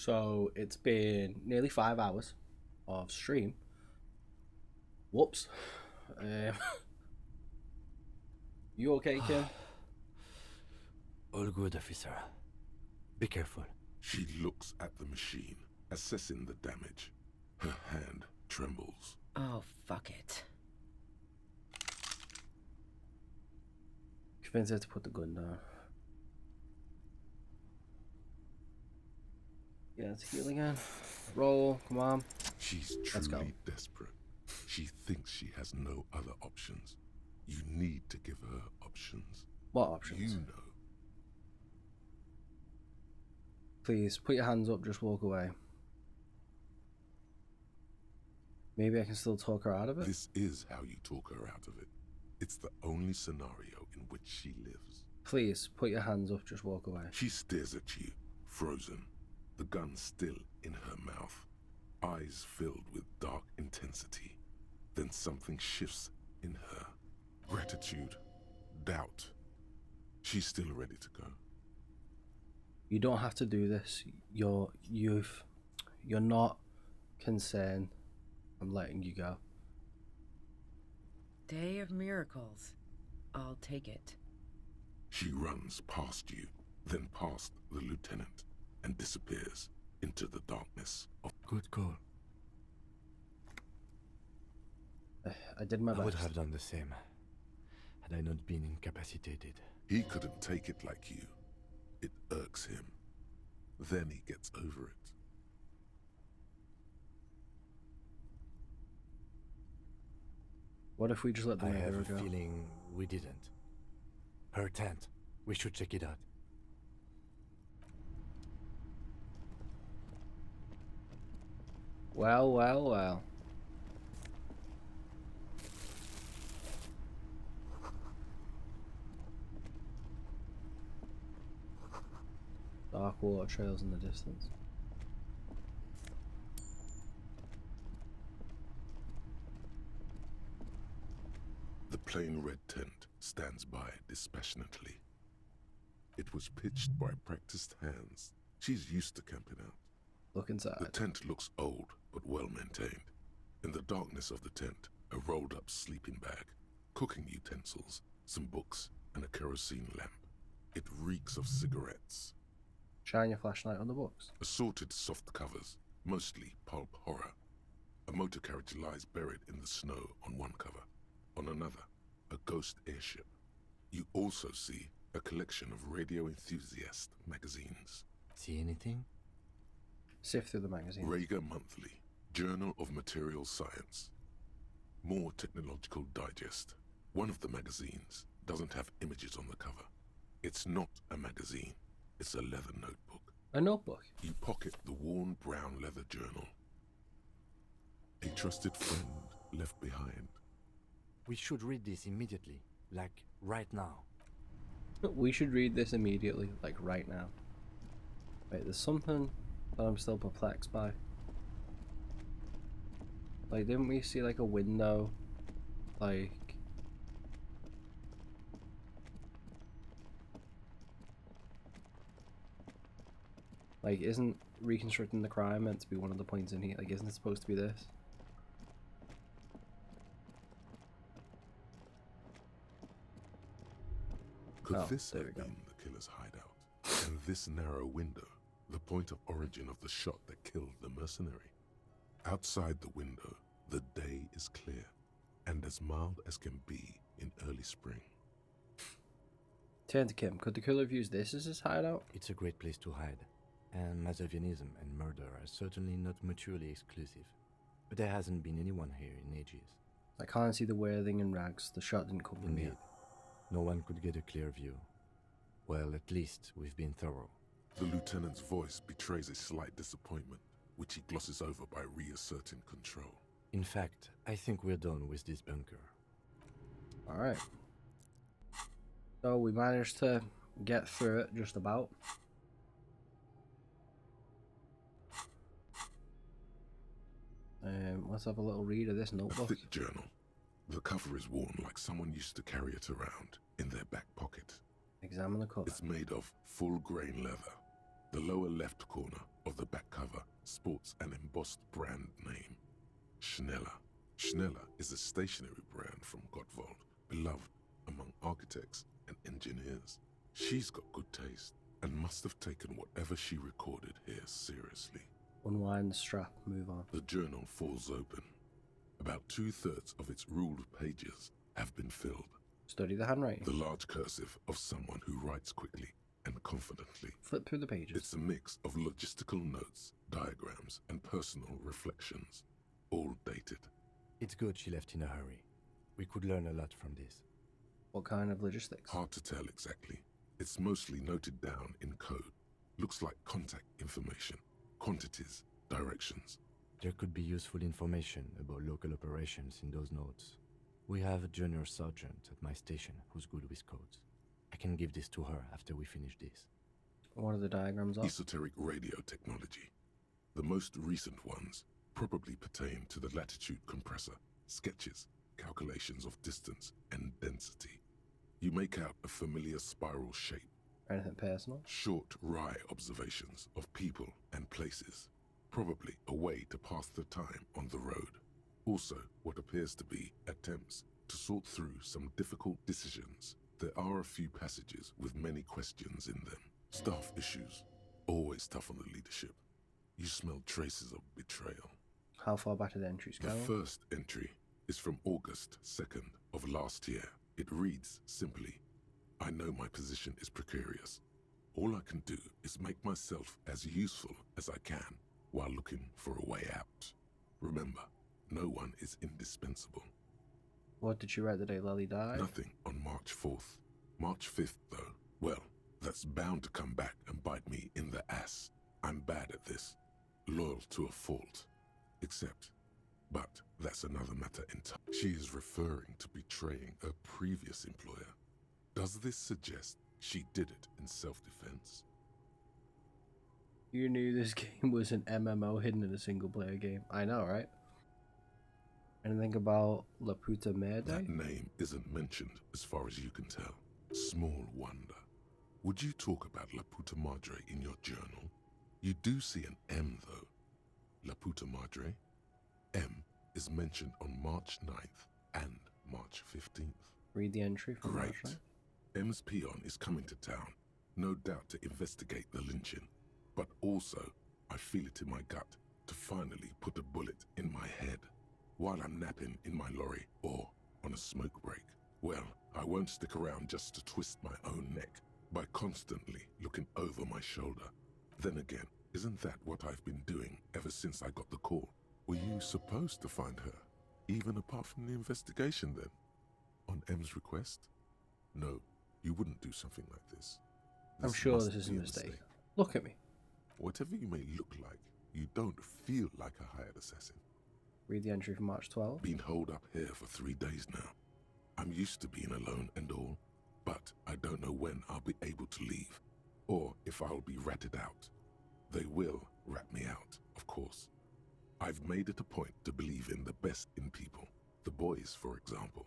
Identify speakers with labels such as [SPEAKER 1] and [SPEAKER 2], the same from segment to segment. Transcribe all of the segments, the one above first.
[SPEAKER 1] So it's been nearly 5 hours of stream. Whoops. Um, you okay, Kim?
[SPEAKER 2] All good, officer. Be careful.
[SPEAKER 3] She looks at the machine, assessing the damage. Her hand trembles.
[SPEAKER 4] Oh, fuck it.
[SPEAKER 1] Convince her to put the gun down. Yeah, let's heal again. Roll, come on.
[SPEAKER 3] She's
[SPEAKER 1] Let's go.
[SPEAKER 3] truly desperate. She thinks she has no other options. You need to give her options.
[SPEAKER 1] What options?
[SPEAKER 3] You know.
[SPEAKER 1] Please, put your hands up, just walk away. Maybe I can still talk her out of it?
[SPEAKER 3] This is how you talk her out of it. It's the only scenario in which she lives.
[SPEAKER 1] Please, put your hands up, just walk away.
[SPEAKER 3] She stares at you, frozen, the gun still in her mouth, eyes filled with dark intensity. Then something shifts in her. Gratitude, doubt. She's still ready to go.
[SPEAKER 1] You don't have to do this. You're not concerned. I'm letting you go.
[SPEAKER 4] Day of miracles. I'll take it.
[SPEAKER 3] She runs past you, then past the lieutenant, and disappears into the darkness of...
[SPEAKER 2] Good call.
[SPEAKER 1] I did my best.
[SPEAKER 2] I would have done the same, had I not been incapacitated.
[SPEAKER 3] He couldn't take it like you. It irks him. Then he gets over it.
[SPEAKER 1] What if we just let the
[SPEAKER 2] I have
[SPEAKER 1] murderer
[SPEAKER 2] a
[SPEAKER 1] go?
[SPEAKER 2] feeling we didn't. Her tent. We should check it out.
[SPEAKER 1] Well, well, well. Dark water trails in the distance.
[SPEAKER 3] The plain red tent stands by dispassionately. It was pitched by practiced hands. She's used to camping out.
[SPEAKER 1] Look inside.
[SPEAKER 3] The tent looks old, but well maintained. In the darkness of the tent, a rolled up sleeping bag, cooking utensils, some books, and a kerosene lamp. It reeks of cigarettes.
[SPEAKER 1] Shine your flashlight on the books.
[SPEAKER 3] Assorted soft covers, mostly pulp horror. A motor carriage lies buried in the snow on one cover. On another, a ghost airship. You also see a collection of radio enthusiast magazines.
[SPEAKER 2] See anything?
[SPEAKER 1] Sift through the magazine.
[SPEAKER 3] Rager Monthly, Journal of Material Science. More Technological Digest. One of the magazines doesn't have images on the cover. It's not a magazine, it's a leather notebook.
[SPEAKER 1] A notebook.
[SPEAKER 3] You pocket the worn brown leather journal. A trusted friend left behind.
[SPEAKER 2] We should read this immediately. Like, right now.
[SPEAKER 1] We should read this immediately, like right now. Wait, there's something that I'm still perplexed by. Like, didn't we see like a window? Like... Like, isn't reconstructing the crime meant to be one of the points in here? Like, isn't it supposed to be this?
[SPEAKER 3] Could this
[SPEAKER 1] there
[SPEAKER 3] have
[SPEAKER 1] we go.
[SPEAKER 3] been the killer's hideout? And this narrow window, the point of origin of the shot that killed the mercenary? Outside the window, the day is clear, and as mild as can be in early spring.
[SPEAKER 1] Turn to Kim. Could the killer have used this as his hideout?
[SPEAKER 2] It's a great place to hide. And Masovianism and murder are certainly not mutually exclusive. But there hasn't been anyone here in ages.
[SPEAKER 1] I can't see the wearing in rags. The shot didn't come from
[SPEAKER 2] Indeed.
[SPEAKER 1] here.
[SPEAKER 2] No one could get a clear view. Well, at least we've been thorough.
[SPEAKER 3] The lieutenant's voice betrays a slight disappointment, which he glosses over by reasserting control.
[SPEAKER 2] In fact, I think we're done with this bunker.
[SPEAKER 1] Alright. So we managed to get through it just about. Let's have a little read of this
[SPEAKER 3] A
[SPEAKER 1] notebook.
[SPEAKER 3] thick journal. The cover is worn like someone used to carry it around in their back pocket.
[SPEAKER 1] Examine the cover.
[SPEAKER 3] It's made of full grain leather. The lower left corner of the back sports an embossed brand name, Schneller. Schneller is a stationery brand from Gottwald, beloved among architects and engineers. She's got good taste and must have taken whatever she recorded here seriously.
[SPEAKER 1] Unwind the strap, move on.
[SPEAKER 3] The journal falls open. About 2/3 of its ruled pages have been filled.
[SPEAKER 1] Study the handwriting.
[SPEAKER 3] The large cursive of someone who writes quickly and confidently.
[SPEAKER 1] Flip through the pages.
[SPEAKER 3] It's a mix of logistical notes, diagrams, and personal reflections, all dated.
[SPEAKER 2] It's good she left in a hurry. We could learn a lot from this.
[SPEAKER 1] What kind of logistics?
[SPEAKER 3] Hard to tell exactly. It's mostly noted down in code. Looks like contact information, quantities, directions.
[SPEAKER 2] There could be useful information about local operations in those notes. We have a junior sergeant at my station who's good with codes. I can give this to her after we finish this.
[SPEAKER 1] What are the diagrams of?
[SPEAKER 3] Esoteric radio technology. The most recent ones probably pertain to the latitude compressor, sketches, calculations of distance and density. You make out a familiar spiral shape.
[SPEAKER 1] Anything personal?
[SPEAKER 3] Short, wry observations of people and places. Probably a way to pass the time on the road. Also, what appears to be attempts to sort through some difficult decisions. There are a few passages with many questions in them. Staff issues. Always tough on the leadership. You smell traces of betrayal.
[SPEAKER 1] How far back do the entries go?
[SPEAKER 3] The first entry is from August 2nd of last year. It reads simply, I know my position is precarious. All I can do is make myself as useful as I can while looking for a way out. Remember, no one is indispensable.
[SPEAKER 1] What did she write the day Lily died?
[SPEAKER 3] Nothing on March 4th. March 5th, though, well, that's bound to come back and bite me in the ass. I'm bad at this. Loyal to a fault. But that's another matter entirely. She is referring to betraying her previous employer. Does this suggest she did it in self-defense?
[SPEAKER 1] You knew this game was an MMO hidden in a single-player game. I know, right? Anything about La Puta Merde?
[SPEAKER 3] That name isn't mentioned as far as you can tell. Small wonder. Would you talk about La Puta Madre in your journal? You do see an M, though. La Puta Madre. M is mentioned on March 9th and March 15th.
[SPEAKER 1] Read the entry from
[SPEAKER 3] Great.
[SPEAKER 1] March 9th.
[SPEAKER 3] M's peon is coming to town, no doubt to investigate the lynching, but also, I feel it in my gut to finally put a bullet in my head while I'm napping in my lorry or on a smoke break. Well, I won't stick around just to twist my own neck by constantly looking over my shoulder. Then again, isn't that what I've been doing ever since I got the call? Were you supposed to find her, even apart from the investigation then? On M's request? No, you wouldn't do something like this.
[SPEAKER 1] I'm sure
[SPEAKER 3] must
[SPEAKER 1] this is a
[SPEAKER 3] be
[SPEAKER 1] mistake. Look at me.
[SPEAKER 3] Whatever you may look like, you don't feel like a hired assassin.
[SPEAKER 1] Read the entry from March 12th.
[SPEAKER 3] Been holed up here for 3 days now. I'm used to being alone and all, but I don't know when I'll be able to leave, or if I'll be ratted out. They will rat me out, of course. I've made it a point to believe in the best in people, the boys, for example.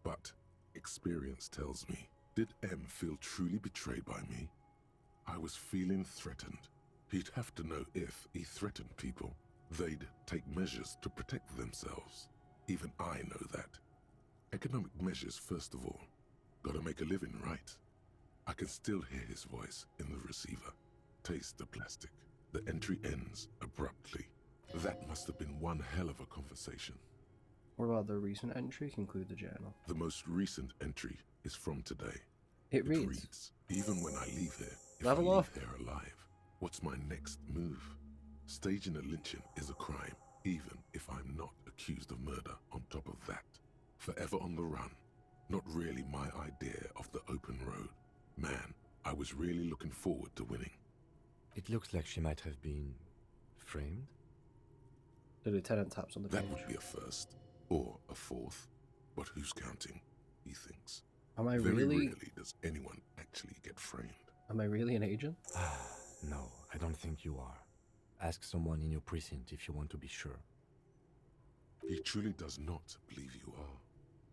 [SPEAKER 3] But experience tells me, did M feel truly betrayed by me? I was feeling threatened. He'd have to know if he threatened people, they'd take measures to protect themselves. Even I know that. Economic measures, first of all. Gotta make a living, right? I can still hear his voice in the receiver. Taste the plastic. The entry ends abruptly. That must have been one hell of a conversation.
[SPEAKER 1] What about the recent entry? Conclude the journal.
[SPEAKER 3] The most recent entry is from today.
[SPEAKER 1] It reads,
[SPEAKER 3] even when I leave here, if
[SPEAKER 1] Level
[SPEAKER 3] I leave
[SPEAKER 1] off.
[SPEAKER 3] here alive, what's my next move? Staging a lynching is a crime, even if I'm not accused of murder on top of that. Forever on the run. Not really my idea of the open road. Man, I was really looking forward to winning.
[SPEAKER 2] It looks like she might have been framed.
[SPEAKER 1] The lieutenant taps on the
[SPEAKER 3] That
[SPEAKER 1] page.
[SPEAKER 3] would be a first, or a fourth. But who's counting, he thinks.
[SPEAKER 1] Am I
[SPEAKER 3] Very
[SPEAKER 1] really?
[SPEAKER 3] rarely does anyone actually get framed.
[SPEAKER 1] Am I really an agent?
[SPEAKER 2] No, I don't think you are. Ask someone in your precinct if you want to be sure.
[SPEAKER 3] He truly does not believe you are.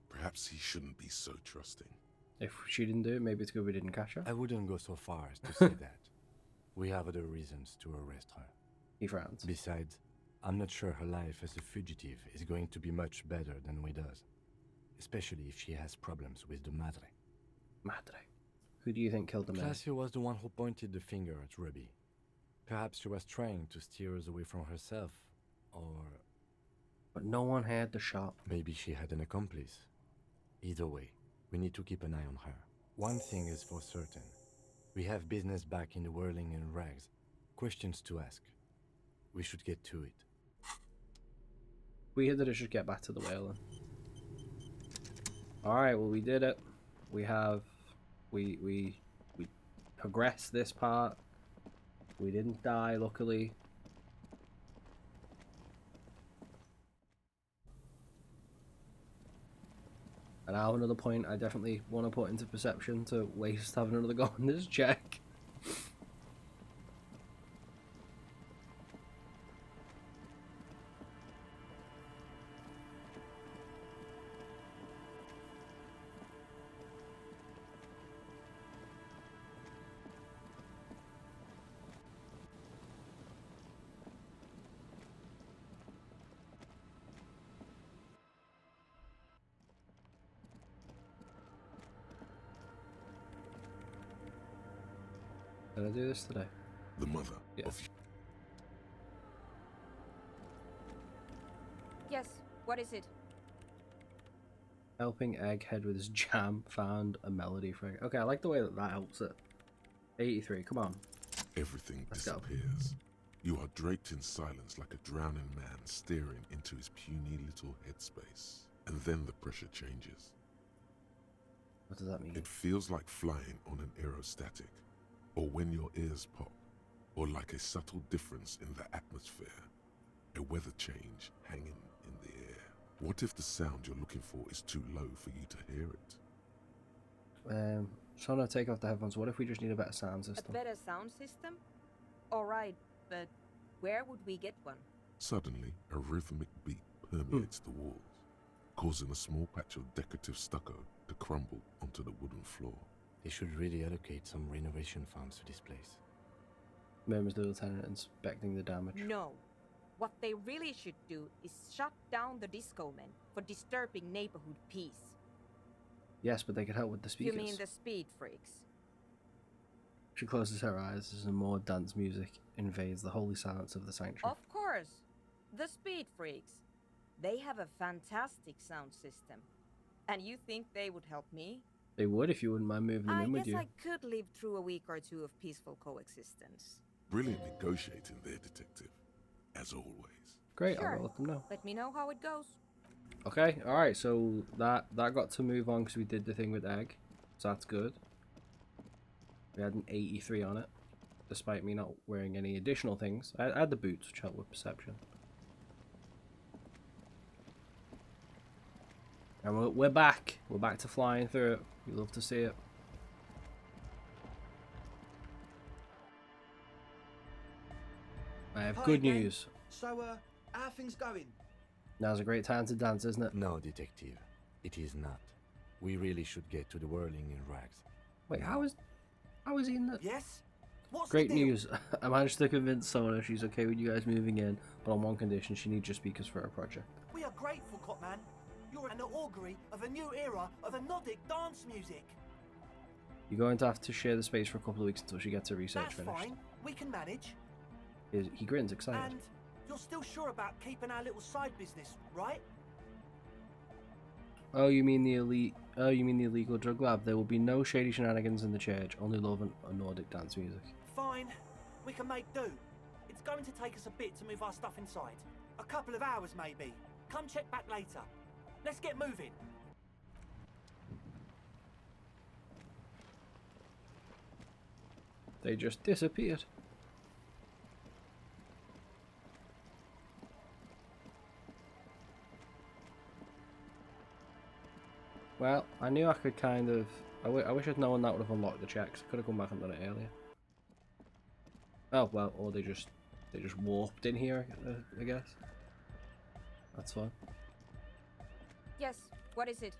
[SPEAKER 3] Perhaps he shouldn't be so trusting.
[SPEAKER 1] If she didn't do it, maybe it's good we didn't catch her.
[SPEAKER 2] I wouldn't go so far as to say that. We have other reasons to arrest her.
[SPEAKER 1] He frowns.
[SPEAKER 2] Besides, I'm not sure her life as a fugitive is going to be much better than we does. Especially if she has problems with the Madre.
[SPEAKER 1] Madre. Who do you think killed the man?
[SPEAKER 2] Classio was the one who pointed the finger at Ruby. Perhaps she was trying to steer us away from herself, or
[SPEAKER 1] But no one heard the shot.
[SPEAKER 2] maybe she had an accomplice. Either way, we need to keep an eye on her. One thing is for certain. We have business back in the whirling and rags. Questions to ask. We should get to it.
[SPEAKER 1] We had to just get back to the whaling. Alright, well we did it. We have we progressed this part. We didn't die, luckily. And I have another point I definitely want to put into perception to waste having another go on this check. Did I do this today?
[SPEAKER 3] The mother
[SPEAKER 1] Yeah.
[SPEAKER 3] of
[SPEAKER 5] Yes, what is it?
[SPEAKER 1] Helping Egghead with his jam found a melody for it. Okay, I like the way that that helps it. 83, come on.
[SPEAKER 3] everything
[SPEAKER 1] Let's go.
[SPEAKER 3] disappears. You are draped in silence like a drowning man staring into his puny little headspace. And then the pressure changes.
[SPEAKER 1] What does that mean?
[SPEAKER 3] It feels like flying on an aerostatic, or when your ears pop, or like a subtle difference in the atmosphere, a weather change hanging in the air. What if the sound you're looking for is too low for you to hear it?
[SPEAKER 1] So I'm gonna take off the headphones. What if we just need a better sound
[SPEAKER 5] A
[SPEAKER 1] system?
[SPEAKER 5] better sound system? Alright, but where would we get one?
[SPEAKER 3] Suddenly, a rhythmic beat permeates the walls, causing a small patch of decorative stucco to crumble onto the wooden floor.
[SPEAKER 2] They should really allocate some renovation funds to this place.
[SPEAKER 1] Murmurs the lieutenant, inspecting the damage.
[SPEAKER 5] No. What they really should do is shut down the disco men for disturbing neighborhood peace.
[SPEAKER 1] Yes, but they could help with the speakers.
[SPEAKER 5] You mean the speed freaks?
[SPEAKER 1] She closes her eyes as more dance music invades the holy silence of the sanctuary.
[SPEAKER 5] Of course. The speed freaks. They have a fantastic sound system. And you think they would help me?
[SPEAKER 1] They would if you wouldn't mind moving them
[SPEAKER 5] I
[SPEAKER 1] in with
[SPEAKER 5] guess
[SPEAKER 1] you.
[SPEAKER 5] I could live through a week or two of peaceful coexistence.
[SPEAKER 3] Brilliant negotiating there, detective, as always.
[SPEAKER 1] Great,
[SPEAKER 5] Sure.
[SPEAKER 1] I'll let them know.
[SPEAKER 5] Let me know how it goes.
[SPEAKER 1] Okay, alright, so that got to move on because we did the thing with Egg. So that's good. We had an 83 on it, despite me not wearing any additional things. I had the boots, which helped with perception. And we're back. We're back to flying through it. We love to see it. I have
[SPEAKER 6] Hi
[SPEAKER 1] good
[SPEAKER 6] again.
[SPEAKER 1] news.
[SPEAKER 6] So, how are things going?
[SPEAKER 1] Now's a great time to dance, isn't it?
[SPEAKER 2] No, detective. It is not. We really should get to the whirling in rags.
[SPEAKER 1] Wait, how is he in the...
[SPEAKER 6] Yes? What's
[SPEAKER 1] Great
[SPEAKER 6] the deal?
[SPEAKER 1] news. I managed to convince Sona she's okay with you guys moving in, but on one condition: she needs your speakers for her project.
[SPEAKER 6] We are grateful, Copman. You're an augury of a new era of Nordic dance music.
[SPEAKER 1] You're going to have to share the space for a couple of weeks until she gets her research
[SPEAKER 6] That's
[SPEAKER 1] finished.
[SPEAKER 6] fine. We can manage.
[SPEAKER 1] He grins, excited.
[SPEAKER 6] And you're still sure about keeping our little side business, right?
[SPEAKER 1] Oh, you mean the illegal drug lab? There will be no shady shenanigans in the church. Only love and Nordic dance music.
[SPEAKER 6] Fine. We can make do. It's going to take us a bit to move our stuff inside. A couple of hours, maybe. Come check back later. Let's get moving.
[SPEAKER 1] They just disappeared. Well, I knew I could kind of... I wish I'd known that would have unlocked the checks. I could have come back and done it earlier. Oh, well, or they just warped in here, I guess. That's fine.
[SPEAKER 5] Yes, what is it?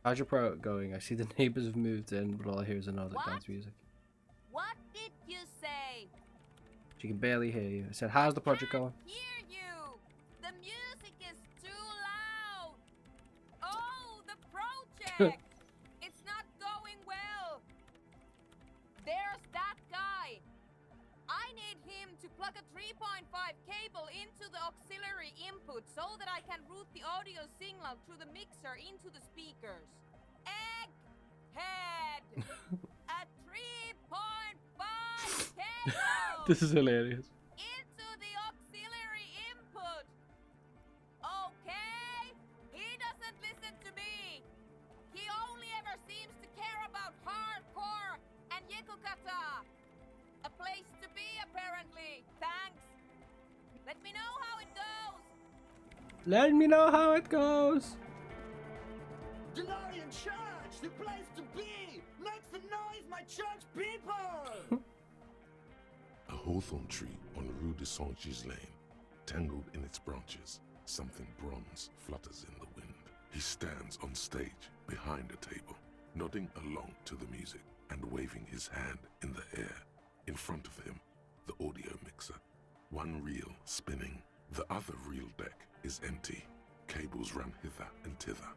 [SPEAKER 1] How's your pro going? I see the neighbours have moved in, but all I hear is another
[SPEAKER 7] What?
[SPEAKER 1] dance music.
[SPEAKER 7] What did you say?
[SPEAKER 1] She can barely hear you. I said, how's the project going?
[SPEAKER 5] Hear you! The music is too loud! Oh, the project! It's not going well! There's that guy! I need him to plug a 3.5 cable into the auxiliary input so that I can route the audio signal through the mixer into the speakers. Egghead! A 3.5 cable!
[SPEAKER 1] This is hilarious.
[SPEAKER 5] Into the auxiliary input. Okay? He doesn't listen to me. He only ever seems to care about hardcore and Yekukata. A place to be, apparently. Thanks. Let me know how it goes.
[SPEAKER 1] Let me know how it goes.
[SPEAKER 6] DeLorean Church, the place to be! Make the noise, my church people!
[SPEAKER 3] A hawthorn tree on Rue de Saint-Gilles Lane, tangled in its branches, something bronze flutters in the wind. He stands on stage behind a table, nodding along to the music and waving his hand in the air. In front of him, the audio mixer, one reel spinning. The other reel deck is empty. Cables run hither and thither.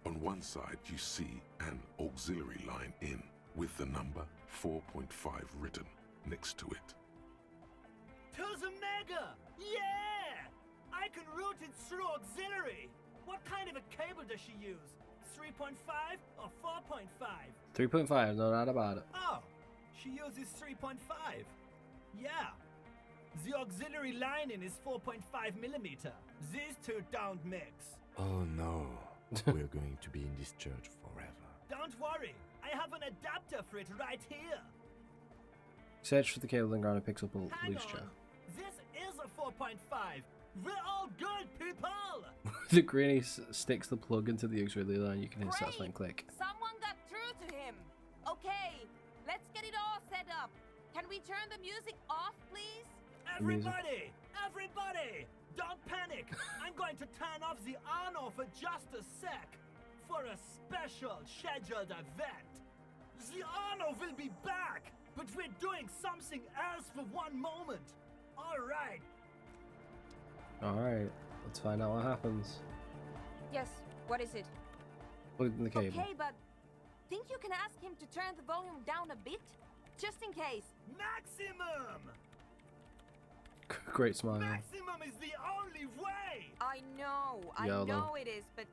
[SPEAKER 3] On one side, you see an auxiliary line in with the number 4.5 written next to it.
[SPEAKER 6] To the mega! Yeah! I can route it through auxiliary. What kind of a cable does she use? 3.5 or 4.5?
[SPEAKER 1] 3.5, no doubt about it.
[SPEAKER 6] Oh, she uses 3.5. Yeah. The auxiliary lining is 4.5 millimeter. These two don't mix.
[SPEAKER 2] Oh no. We're going to be in this church forever.
[SPEAKER 6] Don't worry, I have an adapter for it right here.
[SPEAKER 1] Search for the cable and ground and picks up a
[SPEAKER 6] Hang
[SPEAKER 1] loose
[SPEAKER 6] on.
[SPEAKER 1] chair.
[SPEAKER 6] This is a 4.5. We're all good, people.
[SPEAKER 1] The granny sticks the plug into the auxiliary line. You can hear
[SPEAKER 5] Great.
[SPEAKER 1] satisfying click.
[SPEAKER 5] Someone got through to him. Okay, let's get it all set up. Can we turn the music off, please?
[SPEAKER 6] Everybody, everybody, don't panic. I'm going to turn off the on for just a sec for a special scheduled event. The honor will be back, but we're doing something else for one moment. All right.
[SPEAKER 1] Alright, let's find out what happens.
[SPEAKER 5] Yes, what is it?
[SPEAKER 1] Plug in the cable.
[SPEAKER 5] Okay, but think you can ask him to turn the volume down a bit? Just in case.
[SPEAKER 6] Maximum!
[SPEAKER 1] Great smile.
[SPEAKER 6] Maximum is the only way!
[SPEAKER 5] I know
[SPEAKER 1] YOLO.
[SPEAKER 5] it is, but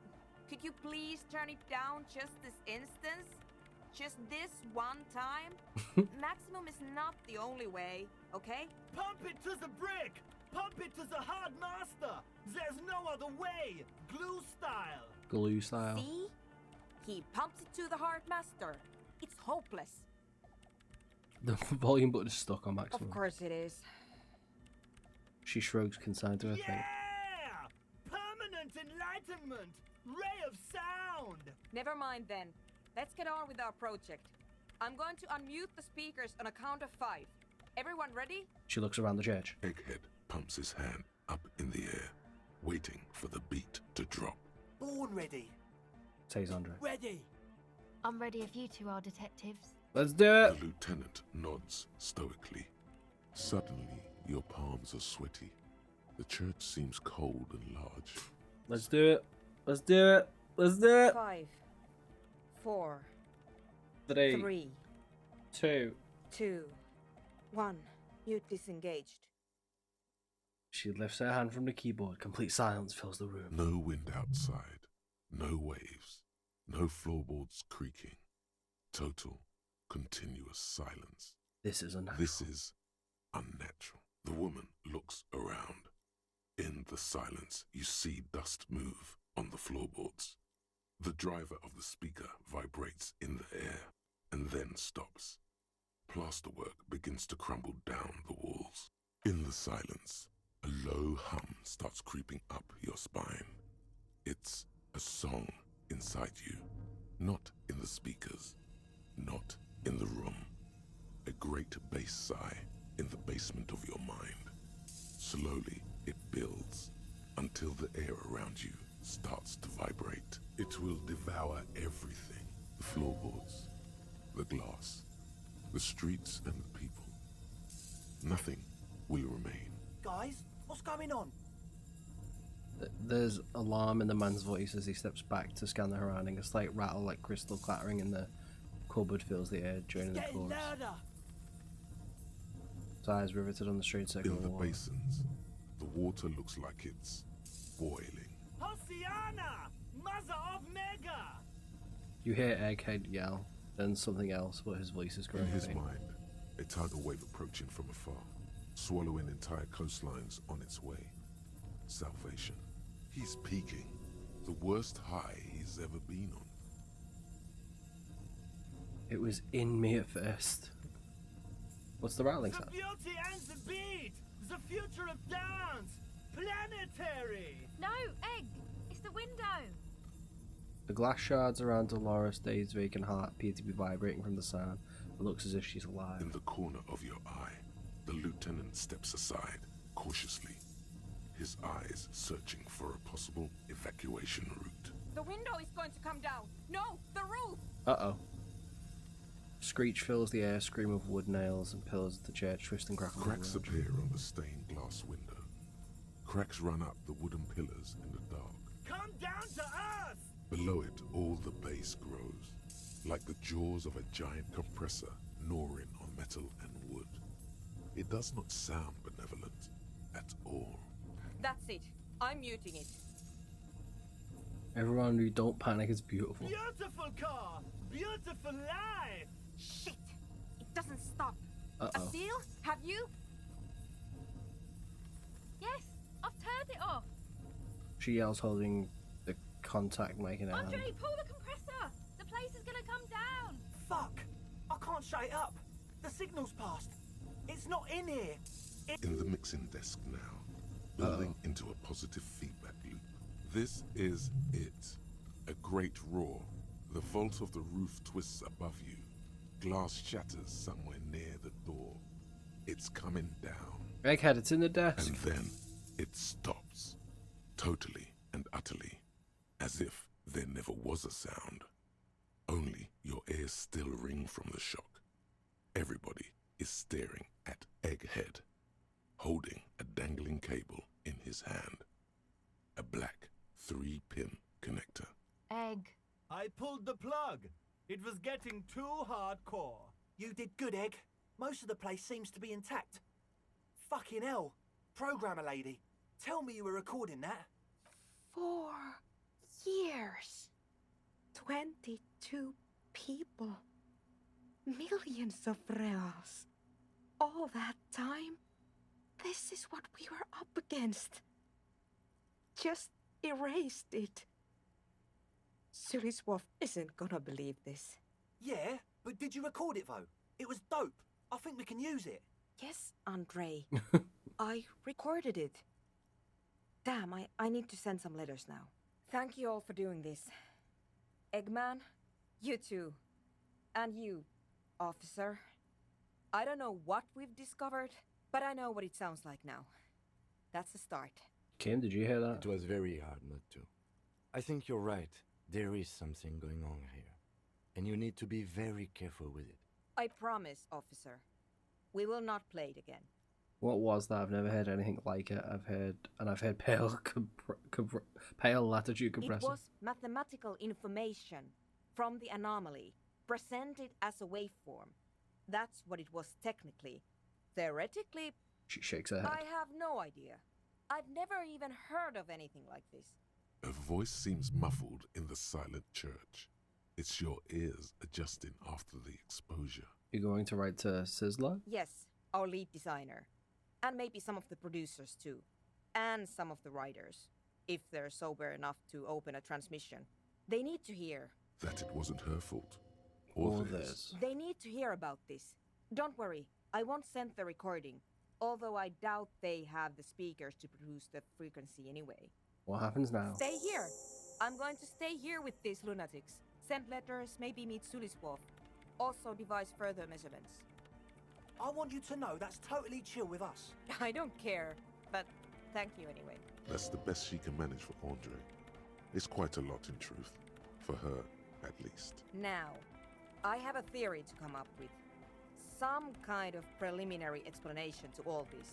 [SPEAKER 5] could you please turn it down just this instance? Just this one time? Maximum is not the only way, okay?
[SPEAKER 6] Pump it to the brick! Pump it to the hard master! There's no other way! Glue style!
[SPEAKER 1] Glue style.
[SPEAKER 5] See? He pumps it to the hard master. It's hopeless.
[SPEAKER 1] The volume button is stuck on maximum.
[SPEAKER 5] Of course it is.
[SPEAKER 1] She shrugs, consigned to her fate.
[SPEAKER 6] Yeah! Permanent enlightenment! Ray of sound!
[SPEAKER 5] Never mind then. Let's get on with our project. I'm going to unmute the speakers on a count of 5. Everyone ready?
[SPEAKER 1] She looks around the church.
[SPEAKER 3] Egghead pumps his hand up in the air, waiting for the beat to drop.
[SPEAKER 6] Born ready!
[SPEAKER 1] Says Andre.
[SPEAKER 6] Ready!
[SPEAKER 7] I'm ready if you two are detectives.
[SPEAKER 1] Let's do
[SPEAKER 3] The
[SPEAKER 1] it!
[SPEAKER 3] lieutenant nods stoically. Suddenly, your palms are sweaty. The church seems cold and large.
[SPEAKER 1] Let's do it! Let's do it! Let's do it!
[SPEAKER 5] 5, 4,
[SPEAKER 1] 3,
[SPEAKER 5] 3,
[SPEAKER 1] 2.
[SPEAKER 5] 2, 1. Mute disengaged.
[SPEAKER 1] She lifts her hand from the keyboard. Complete silence fills the room.
[SPEAKER 3] No wind outside, no waves, no floorboards creaking. Total, continuous silence.
[SPEAKER 1] This is unnatural.
[SPEAKER 3] This is unnatural. The woman looks around. In the silence, you see dust move on the floorboards. The driver of the speaker vibrates in the air and then stops. Plasterwork begins to crumble down the walls. In the silence, a low hum starts creeping up your spine. It's a song inside you, not in the speakers, not in the room. A great bass sigh in the basement of your mind. Slowly, it builds until the air around you starts to vibrate. It will devour everything. The floorboards, the glass, the streets and the people. Nothing will remain.
[SPEAKER 6] Guys, what's going on?
[SPEAKER 1] There's alarm in the man's voice as he steps back to scan the surrounding. A slight rattle like crystal clattering in the cupboard fills the air, joining the
[SPEAKER 6] Getting
[SPEAKER 1] chorus.
[SPEAKER 6] louder.
[SPEAKER 1] His eyes riveted on the straight circle
[SPEAKER 3] In
[SPEAKER 1] of
[SPEAKER 3] the
[SPEAKER 1] water.
[SPEAKER 3] basins, the water looks like it's boiling.
[SPEAKER 6] Hosiana! Mother of Mega!
[SPEAKER 1] You hear Egghead yell, then something else, but his voice is
[SPEAKER 3] In
[SPEAKER 1] growing
[SPEAKER 3] his
[SPEAKER 1] faint.
[SPEAKER 3] mind, a tidal wave approaching from afar, swallowing entire coastlines on its way. Salvation. He's peaking. The worst high he's ever been on.
[SPEAKER 1] It was in me at first. What's the rattling
[SPEAKER 6] The
[SPEAKER 1] sound?
[SPEAKER 6] beauty and the beat! The future of dance! Planetary!
[SPEAKER 7] No, Egg! It's the window!
[SPEAKER 1] The glass shards around Dolores Dade's vacant heart appear to be vibrating from the sound. It looks as if she's alive.
[SPEAKER 3] In the corner of your eye, the lieutenant steps aside, cautiously, his eyes searching for a possible evacuation route.
[SPEAKER 5] The window is going to come down. No, the roof.
[SPEAKER 1] Uh-oh. Screech fills the air, scream of wood nails and pillars of the church twist and crackle.
[SPEAKER 3] Cracks appear on the stained glass window. Cracks run up the wooden pillars in the dark.
[SPEAKER 6] Come down to us!
[SPEAKER 3] Below it, all the bass grows, like the jaws of a giant compressor gnawing on metal and wood. It does not sound benevolent at all.
[SPEAKER 5] That's it. I'm muting it.
[SPEAKER 1] Everyone who don't panic is beautiful.
[SPEAKER 6] Beautiful car! Beautiful life!
[SPEAKER 5] Shit! It doesn't stop.
[SPEAKER 1] Uh-oh.
[SPEAKER 5] Asil, have you?
[SPEAKER 7] Yes, I've turned it off!
[SPEAKER 1] She yells, holding the contact mic in her hand.
[SPEAKER 7] Andre, pull the compressor! The place is gonna come down!
[SPEAKER 6] Fuck! I can't shut it up! The signal's passed! It's not in here!
[SPEAKER 3] In the mixing desk now, building into a positive feedback loop. This is it. A great roar. The vault of the roof twists above you. Glass shatters somewhere near the door. It's coming down.
[SPEAKER 1] Egghead, it's in the desk.
[SPEAKER 3] And then it stops. Totally and utterly. As if there never was a sound. Only your ears still ring from the shock. Everybody is staring at Egghead, holding a dangling cable in his hand. A black 3-pin connector.
[SPEAKER 7] Egg.
[SPEAKER 6] I pulled the plug. It was getting too hardcore. You did good, Egg. Most of the place seems to be intact. Fucking hell. Programmer lady, tell me you were recording that.
[SPEAKER 8] 4 years. 22 people. Millions of reals. All that time? This is what we were up against. Just erased it. Suliswolf isn't gonna believe this.
[SPEAKER 6] Yeah, but did you record it though? It was dope. I think we can use it.
[SPEAKER 8] Yes, Andre. I recorded it. Damn, I need to send some letters now. Thank you all for doing this. Eggman, you too. And you, officer. I don't know what we've discovered, but I know what it sounds like now. That's a start.
[SPEAKER 1] Kim, did you hear that?
[SPEAKER 2] It was very hard not to. I think you're right. There is something going on here. And you need to be very careful with it.
[SPEAKER 8] I promise, officer. We will not play it again.
[SPEAKER 1] What was that? I've never heard anything like it. I've heard pale latitude compressor.
[SPEAKER 8] It was mathematical information from the anomaly, presented as a waveform. That's what it was technically. Theoretically,
[SPEAKER 1] She shakes her head.
[SPEAKER 8] I have no idea. I've never even heard of anything like this.
[SPEAKER 3] Her voice seems muffled in the silent church. It's your ears adjusting after the exposure.
[SPEAKER 1] You're going to write to Sizzler?
[SPEAKER 8] Yes, our lead designer. And maybe some of the producers too. And some of the writers. If they're sober enough to open a transmission. They need to hear.
[SPEAKER 3] That it wasn't her fault. Or theirs.
[SPEAKER 8] They need to hear about this. Don't worry, I won't send the recording. Although I doubt they have the speakers to produce the frequency anyway.
[SPEAKER 1] What happens now?
[SPEAKER 8] Stay here. I'm going to stay here with these lunatics. Send letters, maybe meet Suliswolf. Also devise further measurements.
[SPEAKER 6] I want you to know that's totally chill with us.
[SPEAKER 8] I don't care, but thank you anyway.
[SPEAKER 3] That's the best she can manage for Andre. It's quite a lot in truth. For her, at least.
[SPEAKER 8] Now, I have a theory to come up with. Some kind of preliminary explanation to all this.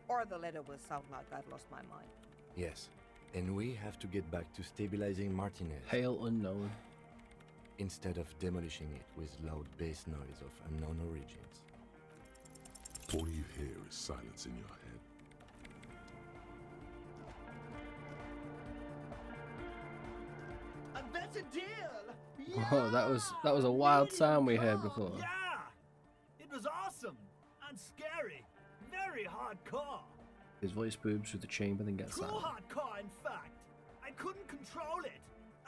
[SPEAKER 8] or the letter will sound like I've lost my mind.
[SPEAKER 2] Yes, and we have to get back to stabilizing Martinez
[SPEAKER 1] Hail unknown.
[SPEAKER 2] instead of demolishing it with loud bass noise of unknown origins.
[SPEAKER 3] All you hear is silence in your head.
[SPEAKER 6] A better deal!
[SPEAKER 1] Oh, that was a wild sound we heard before.
[SPEAKER 6] Yeah! It was awesome and scary. Very hardcore.
[SPEAKER 1] His voice booms through the chamber, then gets
[SPEAKER 6] Too
[SPEAKER 1] silent.
[SPEAKER 6] hardcore, in fact. I couldn't control it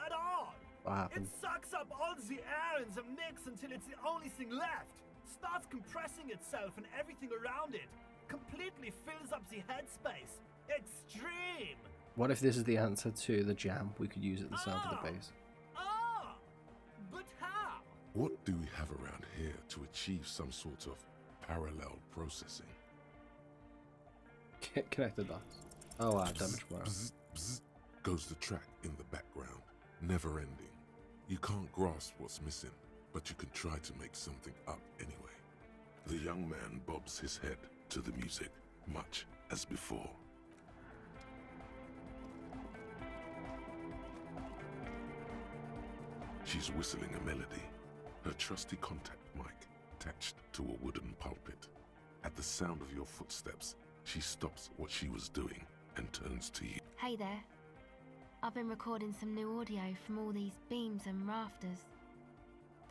[SPEAKER 6] at all.
[SPEAKER 1] What happened?
[SPEAKER 6] It sucks up all the air in the mix until it's the only thing left. Starts compressing itself and everything around it. Completely fills up the headspace. Extreme.
[SPEAKER 1] What if this is the answer to the jam we could use at the sound of the bass?
[SPEAKER 6] Ah! But how?
[SPEAKER 3] What do we have around here to achieve some sort of parallel processing?
[SPEAKER 1] Connect the dots. Oh wow, damage more.
[SPEAKER 3] Bzz, bzz, goes the track in the background, never ending. You can't grasp what's missing, but you can try to make something up anyway. The young man bobs his head to the music, much as before. She's whistling a melody, her trusty contact mic attached to a wooden pulpit. At the sound of your footsteps, she stops what she was doing and turns to you.
[SPEAKER 7] Hey there. I've been recording some new audio from all these beams and rafters.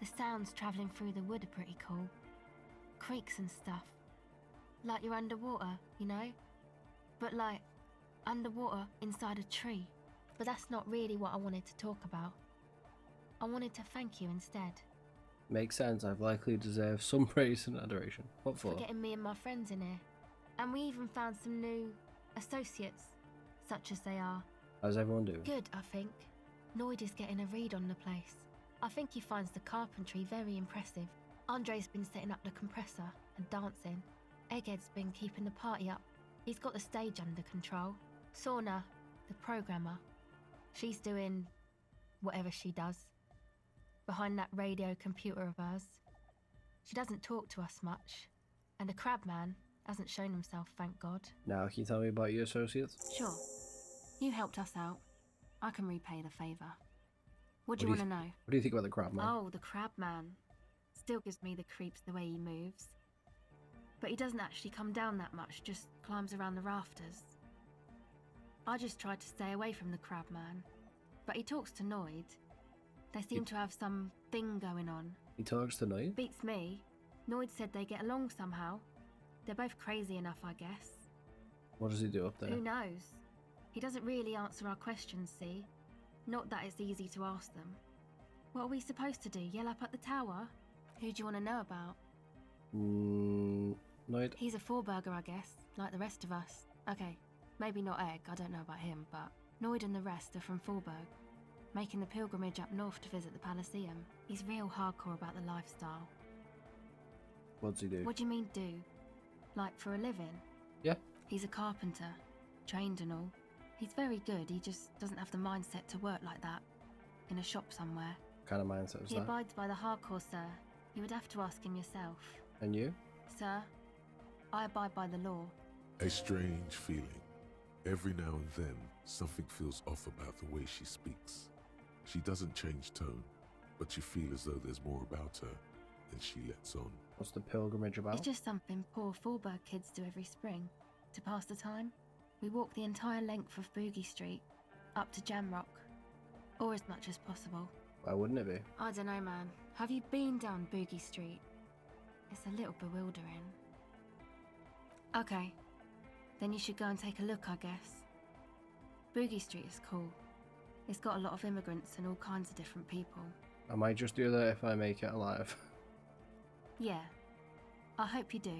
[SPEAKER 7] The sounds travelling through the wood are pretty cool. Creaks and stuff. Like you're underwater, you know? But like, underwater inside a tree. But that's not really what I wanted to talk about. I wanted to thank you instead.
[SPEAKER 1] Makes sense. I've likely deserved some praise and adoration. What for?
[SPEAKER 7] For getting me and my friends in here. And we even found some new associates, such as they are.
[SPEAKER 1] How's everyone doing?
[SPEAKER 7] Good, I think. Noid is getting a read on the place. I think he finds the carpentry very impressive. Andre's been setting up the compressor and dancing. Egghead's been keeping the party up. He's got the stage under control. Sauna, the programmer, she's doing whatever she does. Behind that radio computer of hers. She doesn't talk to us much. And the crabman hasn't shown himself, thank God.
[SPEAKER 1] Now, can you tell me about your associates?
[SPEAKER 7] Sure. You helped us out. I can repay the favour. What do you want to know?
[SPEAKER 1] What do you think about the crab man?
[SPEAKER 7] Oh, the crab man. Still gives me the creeps the way he moves. But he doesn't actually come down that much, just climbs around the rafters. I just tried to stay away from the crab man. But he talks to Noid. They seem to have some thing going on.
[SPEAKER 1] He talks to Noid?
[SPEAKER 7] Beats me. Noid said they get along somehow. They're both crazy enough, I guess.
[SPEAKER 1] What does he do up there?
[SPEAKER 7] Who knows? He doesn't really answer our questions, see? Not that it's easy to ask them. What are we supposed to do? Yell up at the tower? Who do you want to know about?
[SPEAKER 1] Noid?
[SPEAKER 7] He's a four-burger, I guess, like the rest of us. Okay, maybe not Egg, I don't know about him, but Noid and the rest are from Forberg, making the pilgrimage up north to visit the Elysium. He's real hardcore about the lifestyle.
[SPEAKER 1] What does he do?
[SPEAKER 7] What do you mean, do? Like, for a living?
[SPEAKER 1] Yeah.
[SPEAKER 7] He's a carpenter, trained and all. He's very good, he just doesn't have the mindset to work like that. In a shop somewhere.
[SPEAKER 1] What kind of mindset was
[SPEAKER 7] He
[SPEAKER 1] that?
[SPEAKER 7] abides by the hardcore, sir. You would have to ask him yourself.
[SPEAKER 1] And you?
[SPEAKER 7] Sir, I abide by the law.
[SPEAKER 3] A strange feeling. Every now and then, something feels off about the way she speaks. She doesn't change tone, but you feel as though there's more about her than she lets on.
[SPEAKER 1] What's the pilgrimage about?
[SPEAKER 7] It's just something poor Forberg kids do every spring. To pass the time, we walk the entire length of Boogie Street, up to Jamrock. Or as much as possible.
[SPEAKER 1] Why wouldn't it be?
[SPEAKER 7] I don't know, man. Have you been down Boogie Street? It's a little bewildering. Okay, then you should go and take a look, I guess. Boogie Street is cool. It's got a lot of immigrants and all kinds of different people.
[SPEAKER 1] I might just do that if I make it alive.
[SPEAKER 7] Yeah, I hope you do.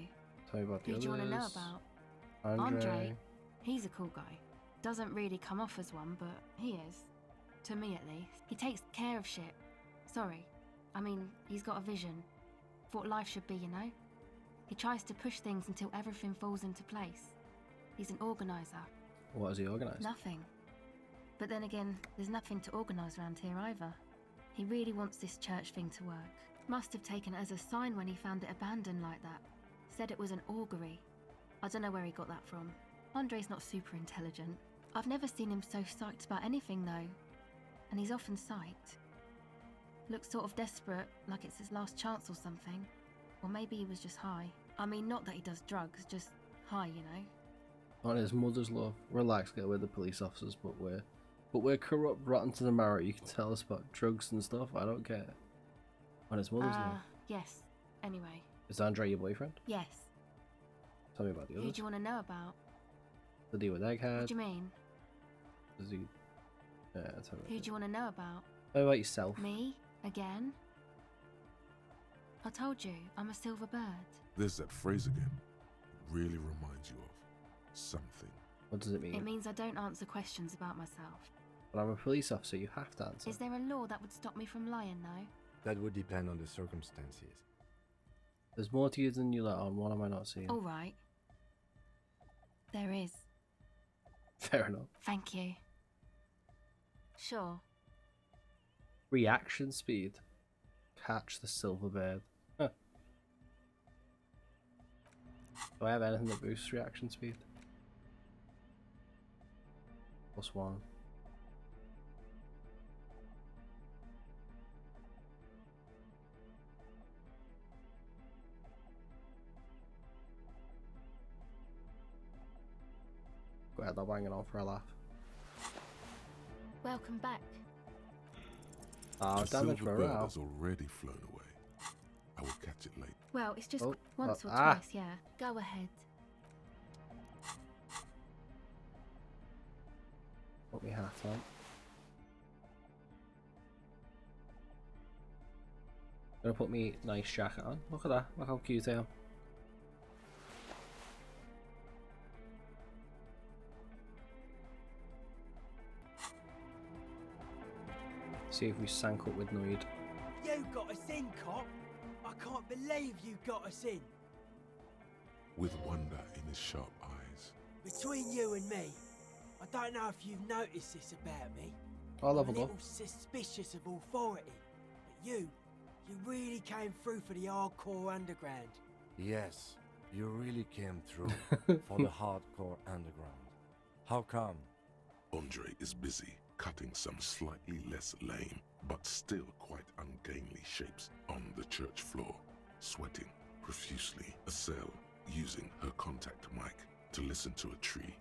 [SPEAKER 1] Tell me about the
[SPEAKER 7] Who
[SPEAKER 1] others.
[SPEAKER 7] do you want to know about? Andre, he's a cool guy. Doesn't really come off as one, but he is. To me, at least. He takes care of shit. Sorry. I mean, he's got a vision. For what life should be, you know? He tries to push things until everything falls into place. He's an organiser.
[SPEAKER 1] What has he organised?
[SPEAKER 7] Nothing. But then again, there's nothing to organise around here either. He really wants this church thing to work. Must have taken it as a sign when he found it abandoned like that. Said it was an augury. I don't know where he got that from. Andre's not super intelligent. I've never seen him so psyched about anything though. And he's often psyched. Looks sort of desperate, like it's his last chance or something. Or maybe he was just high. I mean, not that he does drugs, just high, you know?
[SPEAKER 1] On his mother's love. Relax, girl, we're the police officers, but we're corrupt, rotten to the marrow. You can tell us about drugs and stuff, I don't care. On his mother's love.
[SPEAKER 7] Yes. Anyway.
[SPEAKER 1] Is Andre your boyfriend?
[SPEAKER 7] Yes.
[SPEAKER 1] Tell me about the
[SPEAKER 7] Who
[SPEAKER 1] others.
[SPEAKER 7] do you want to know about?
[SPEAKER 1] The deal with Egghead.
[SPEAKER 7] What do you mean?
[SPEAKER 1] Does he... Yeah, tell me.
[SPEAKER 7] Who do you want to know about?
[SPEAKER 1] Tell me about yourself.
[SPEAKER 7] Me? Again? I told you, I'm a silver bird.
[SPEAKER 3] There's that phrase again. Really reminds you of something.
[SPEAKER 1] What does it mean?
[SPEAKER 7] It means I don't answer questions about myself.
[SPEAKER 1] But I'm a police officer, you have to answer.
[SPEAKER 7] Is there a law that would stop me from lying, though?
[SPEAKER 2] That would depend on the circumstances.
[SPEAKER 1] There's more to you than you let on. What am I not seeing?
[SPEAKER 7] All right. There is.
[SPEAKER 1] Fair enough.
[SPEAKER 7] Thank you. Sure.
[SPEAKER 1] Reaction speed. Catch the silver bird. Huh. Do I have anything that boosts reaction speed? +1. Go ahead, I'll bang it on for a laugh.
[SPEAKER 7] Welcome back.
[SPEAKER 1] Oh,
[SPEAKER 3] The
[SPEAKER 1] damage
[SPEAKER 3] silver bird
[SPEAKER 1] morale.
[SPEAKER 3] has already flown away. I will catch it later.
[SPEAKER 7] Well, it's just
[SPEAKER 1] Oh,
[SPEAKER 7] once or
[SPEAKER 1] ah.
[SPEAKER 7] twice, yeah. Go ahead.
[SPEAKER 1] Put my hat on. Gonna put me nice jacket on. Look at that. Look how cute I am. See if we sank up with Noid.
[SPEAKER 6] You got us in, cop. I can't believe you got us in.
[SPEAKER 3] With wonder in his sharp eyes.
[SPEAKER 6] Between you and me, I don't know if you've noticed this about me.
[SPEAKER 1] I'll
[SPEAKER 6] I'm a
[SPEAKER 1] level
[SPEAKER 6] little
[SPEAKER 1] up.
[SPEAKER 6] suspicious of authority, but you really came through for the hardcore underground.
[SPEAKER 2] Yes, you really came through for the hardcore underground. How come?
[SPEAKER 3] Andre is busy cutting some slightly less lame, but still quite ungainly shapes on the church floor, sweating profusely. Estelle using her contact mic to listen to a tree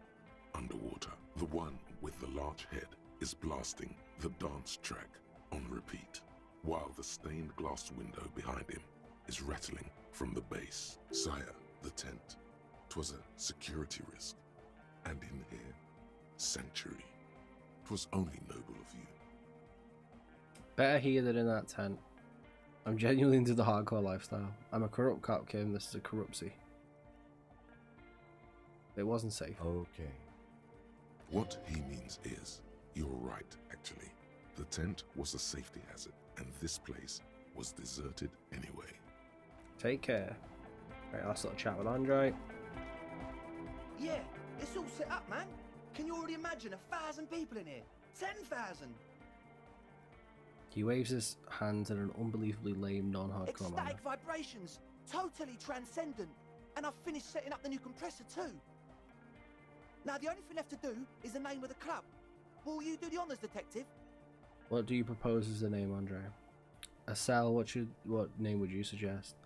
[SPEAKER 3] underwater. The one with the large head is blasting the dance track on repeat, while the stained glass window behind him is rattling from the bass. Sire, the tent. 'Twas a security risk, and in here, sanctuary. 'Twas only noble of you.
[SPEAKER 1] Better here than in that tent. I'm genuinely into the hardcore lifestyle. I'm a corrupt cop, Kim. This is a corrupcy. It wasn't safe.
[SPEAKER 2] Okay.
[SPEAKER 3] What he means is, you're right, actually. The tent was a safety hazard, and this place was deserted anyway.
[SPEAKER 1] Take care. Right, I'll sort of chat with Andre.
[SPEAKER 9] Yeah, it's all set up, man. Can you already imagine 1,000 people in here? 10,000!
[SPEAKER 1] He waves his hands in an unbelievably lame, non-hardcore manner.
[SPEAKER 9] Ecstatic vibrations, totally transcendent. And I've finished setting up the new compressor too. Now the only thing left to do is the name of the club. Will you do the honours, detective?
[SPEAKER 1] What do you propose as the name, Andre? Estelle, what name would you suggest?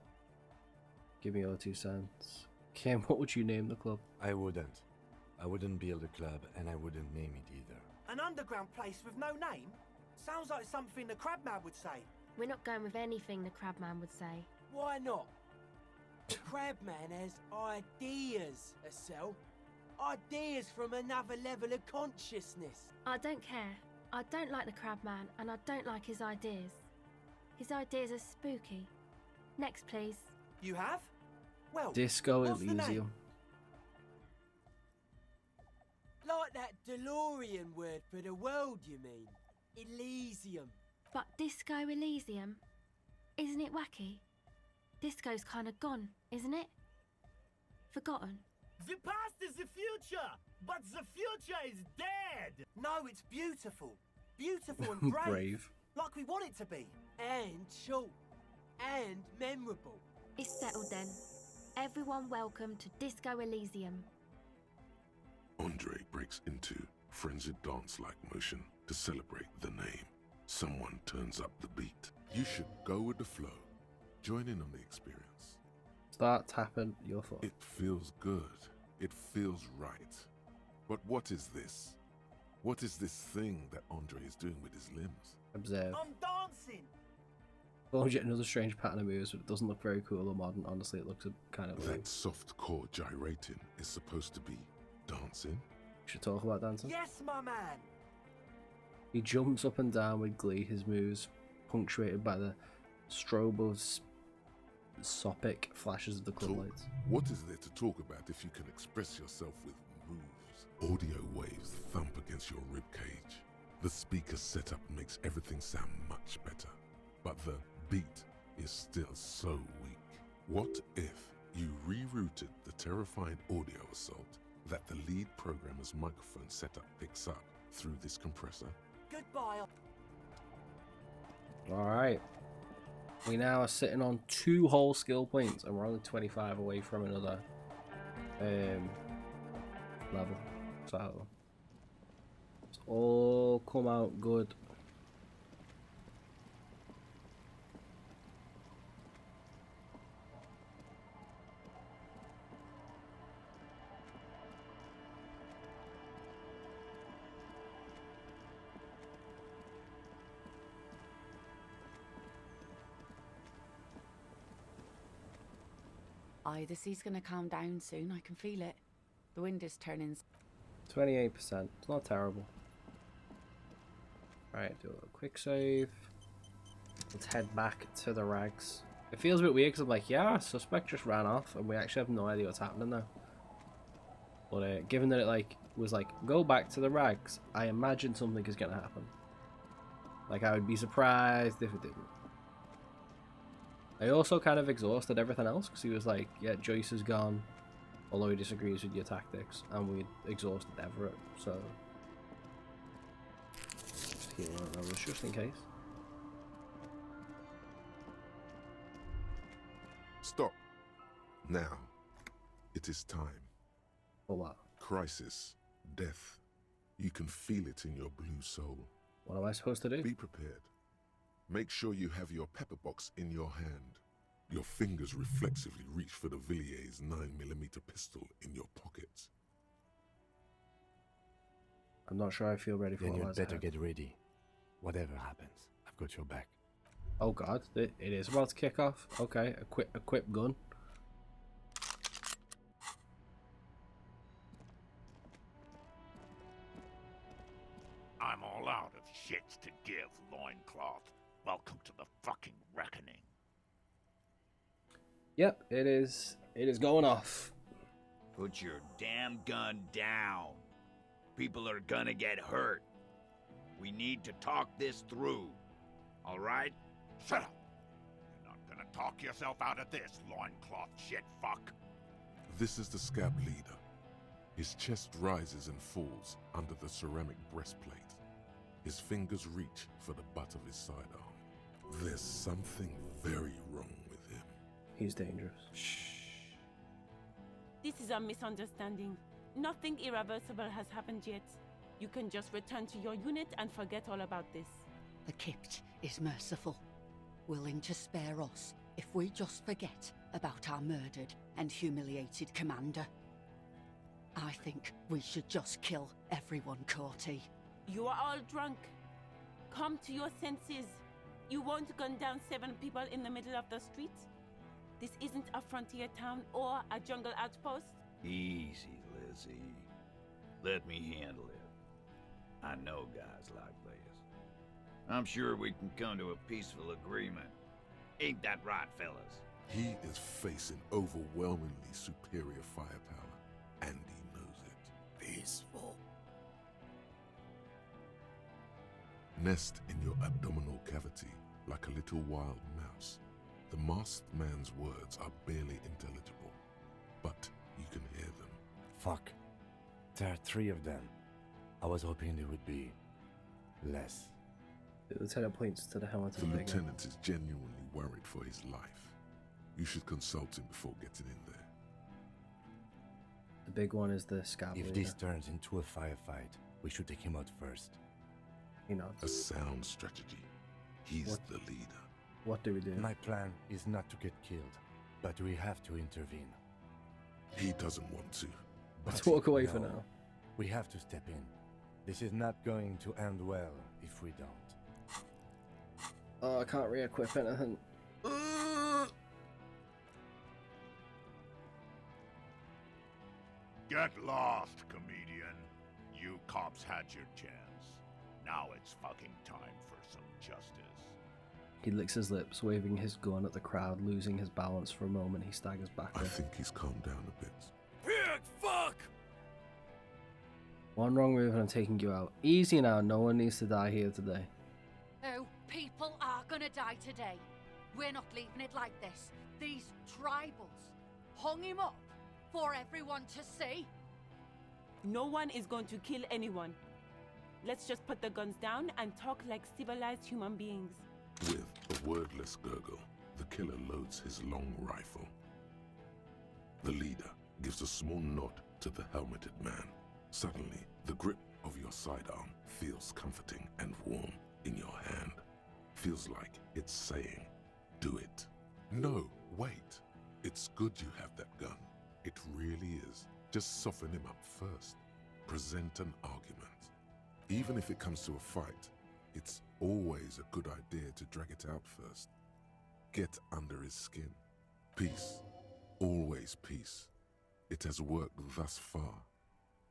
[SPEAKER 1] Give me your 2 cents. Kim, what would you name the club?
[SPEAKER 2] I wouldn't. I wouldn't build a club, and I wouldn't name it either.
[SPEAKER 6] An underground place with no name? Sounds like something the Crabman would say.
[SPEAKER 7] We're not going with anything the Crabman would say.
[SPEAKER 6] Why not? The Crabman has ideas, Estelle. Ideas from another level of consciousness.
[SPEAKER 7] I don't care. I don't like the Crabman, and I don't like his ideas. His ideas are spooky. Next, please.
[SPEAKER 6] You have? Well,
[SPEAKER 1] Disco
[SPEAKER 6] what's the name?
[SPEAKER 1] Elysium.
[SPEAKER 6] Like that DeLorean word for the world, you mean? Elysium.
[SPEAKER 7] But Disco Elysium? Isn't it wacky? Disco's kind of gone, isn't it? Forgotten.
[SPEAKER 6] The past is the future, but the future is dead. No, it's beautiful. Beautiful and brave.
[SPEAKER 1] Brave.
[SPEAKER 6] Like we want it to be. And short. And memorable.
[SPEAKER 7] It's settled then. Everyone welcome to Disco Elysium.
[SPEAKER 3] Andre breaks into frenzied dance-like motion to celebrate the name. Someone turns up the beat. You should go with the flow. Join in on the experience.
[SPEAKER 1] Start tapping your foot.
[SPEAKER 3] It feels good. It feels right. But what is this? What is this thing that Andre is doing with his limbs?
[SPEAKER 1] Observe.
[SPEAKER 6] I'm dancing.
[SPEAKER 1] Well, yet another strange pattern of moves, but it doesn't look very cool or modern. Honestly, it looks kind of
[SPEAKER 3] That soft core gyrating is supposed to be dancing?
[SPEAKER 1] We should talk about dancing.
[SPEAKER 6] Yes, my man.
[SPEAKER 1] He jumps up and down with glee, his moves punctuated by the stroboscopic flashes of the club
[SPEAKER 3] Talk.
[SPEAKER 1] lights.
[SPEAKER 3] What is there to talk about if you can express yourself with moves? Audio waves thump against your ribcage. The speaker setup makes everything sound much better, but the beat is still so weak. What if you rerouted the terrifying audio assault that the lead programmer's microphone setup picks up through this compressor?
[SPEAKER 6] Goodbye.
[SPEAKER 1] Alright. We now are sitting on 2 whole skill points, and we're only 25 away from another level. So it's all come out good.
[SPEAKER 10] Aye, the sea's gonna calm down soon. I can feel it. The wind is turning.
[SPEAKER 1] 28%. It's not terrible. Alright, do a little quick save. Let's head back to the rags. It feels a bit weird because I'm like, yeah, suspect just ran off, and we actually have no idea what's happening now. But given that it was go back to the rags, I imagine something is gonna happen. Like, I would be surprised if it didn't. I also kind of exhausted everything else because he was like, yeah, Joyce is gone, although he disagrees with your tactics, and we exhausted Everett, so just keep one of those just in case.
[SPEAKER 3] Stop. Now. It is time.
[SPEAKER 1] For what?
[SPEAKER 3] Crisis. Death. You can feel it in your blue soul.
[SPEAKER 1] What am I supposed to do?
[SPEAKER 3] Be prepared. Make sure you have your pepper box in your hand. Your fingers reflexively reach for the Villiers 9mm pistol in your pockets.
[SPEAKER 1] I'm not sure I feel ready for
[SPEAKER 2] Then
[SPEAKER 1] what
[SPEAKER 2] you'd
[SPEAKER 1] lies
[SPEAKER 2] better
[SPEAKER 1] ahead.
[SPEAKER 2] get ready. Whatever happens, I've got your back.
[SPEAKER 1] Oh god, it is about to kick off. Okay, equip gun.
[SPEAKER 11] I'm all out of shits to give, loincloth. Welcome to the fucking reckoning.
[SPEAKER 1] Yep, it is going off.
[SPEAKER 11] Put your damn gun down. People are gonna get hurt. We need to talk this through. All right? Shut up. You're not gonna talk yourself out of this, loincloth shit fuck.
[SPEAKER 3] This is the scab leader. His chest rises and falls under the ceramic breastplate. His fingers reach for the butt of his sidearm. There's something very wrong with him.
[SPEAKER 1] He's dangerous.
[SPEAKER 3] Shh.
[SPEAKER 12] This is a misunderstanding. Nothing irreversible has happened yet. You can just return to your unit and forget all about this.
[SPEAKER 10] The Kipt is merciful, willing to spare us if we just forget about our murdered and humiliated commander. I think we should just kill everyone, Corty.
[SPEAKER 12] You are all drunk. Come to your senses. You won't gun down 7 people in the middle of the street. This isn't a frontier town or a jungle outpost.
[SPEAKER 11] Easy, Lizzie. Let me handle it. I know guys like this. I'm sure we can come to a peaceful agreement. Ain't that right, fellas?
[SPEAKER 3] He is facing overwhelmingly superior firepower, and he knows it. Peaceful. Nest in your abdominal cavity like a little wild mouse. The masked man's words are barely intelligible, but you can hear them.
[SPEAKER 2] Fuck. There are 3 of them. I was hoping there would be less.
[SPEAKER 1] The lieutenant points to the helmet
[SPEAKER 3] The
[SPEAKER 1] of PEGI.
[SPEAKER 3] lieutenant is genuinely worried for his life. You should consult him before getting in there.
[SPEAKER 1] The big one is the scab
[SPEAKER 2] If
[SPEAKER 1] leader.
[SPEAKER 2] this turns into a firefight, we should take him out first.
[SPEAKER 1] He nods.
[SPEAKER 3] A sound strategy. He's
[SPEAKER 1] What?
[SPEAKER 3] the leader.
[SPEAKER 1] What do we do?
[SPEAKER 2] My plan is not to get killed, but we have to intervene.
[SPEAKER 3] He doesn't want to.
[SPEAKER 1] Let's
[SPEAKER 2] But
[SPEAKER 1] walk away for
[SPEAKER 2] no,
[SPEAKER 1] now.
[SPEAKER 2] We have to step in. This is not going to end well if we don't.
[SPEAKER 1] Oh, I can't re-equip anything.
[SPEAKER 11] Get lost, comedian. You cops had your chance. Now it's fucking time for some justice.
[SPEAKER 1] He licks his lips, waving his gun at the crowd, losing his balance for a moment. He staggers
[SPEAKER 3] I
[SPEAKER 1] backward.
[SPEAKER 3] think he's calmed down a bit.
[SPEAKER 11] Pig fuck!
[SPEAKER 1] One wrong move and I'm taking you out. Easy now, no one needs to die here today.
[SPEAKER 10] Oh, people are gonna die today. We're not leaving it like this. These tribals hung him up for everyone to see.
[SPEAKER 12] No one is going to kill anyone. Let's just put the guns down and talk like civilized human beings.
[SPEAKER 3] With a wordless gurgle, the killer loads his long rifle. The leader gives a small nod to the helmeted man. Suddenly, the grip of your sidearm feels comforting and warm in your hand. Feels like it's saying, do it. No, wait. It's good you have that gun. It really is. Just soften him up first. Present an argument. Even if it comes to a fight, it's always a good idea to drag it out first. Get under his skin. Peace. Always peace. It has worked thus far.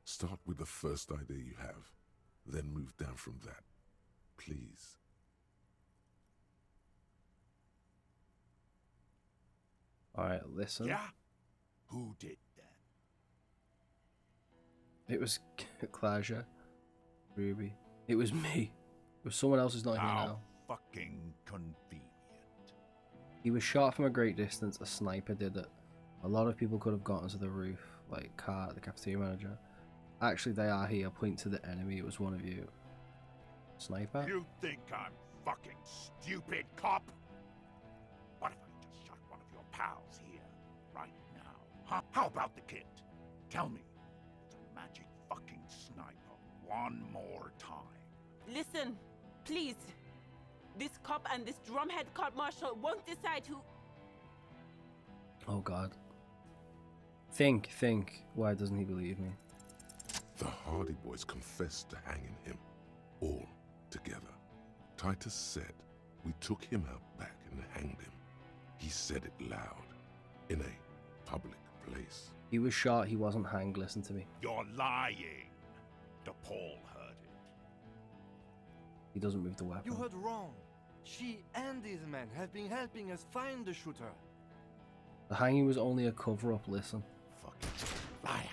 [SPEAKER 3] Start with the first idea you have, then move down from that. Please.
[SPEAKER 1] Alright, listen.
[SPEAKER 11] Yeah? Who did that?
[SPEAKER 1] It was Klaja. Ruby. It was me. It was someone else who's not here
[SPEAKER 11] How
[SPEAKER 1] now.
[SPEAKER 11] fucking convenient.
[SPEAKER 1] He was shot from a great distance. A sniper did it. A lot of people could have gotten to the roof, like Kat, the cafeteria manager. Actually, they are here. Point to the enemy. It was one of you. Sniper?
[SPEAKER 11] You think I'm fucking stupid, cop? What if I just shot one of your pals here, right now? Huh? How about the kid? Tell me, it's a magic fucking sniper one more time.
[SPEAKER 12] Listen, please. This cop and this drumhead cop marshal won't decide who...
[SPEAKER 1] Oh god. Think. Why doesn't he believe me?
[SPEAKER 3] The Hardy Boys confessed to hanging him, all together. Titus said we took him out back and hanged him. He said it loud, in a public place.
[SPEAKER 1] He was shot, he wasn't hanged, listen to me.
[SPEAKER 11] You're lying. DePaul heard it.
[SPEAKER 1] He doesn't move the weapon.
[SPEAKER 13] You heard wrong. She and these men have been helping us find the shooter.
[SPEAKER 1] The hanging was only a cover-up, listen.
[SPEAKER 11] Fucking liars.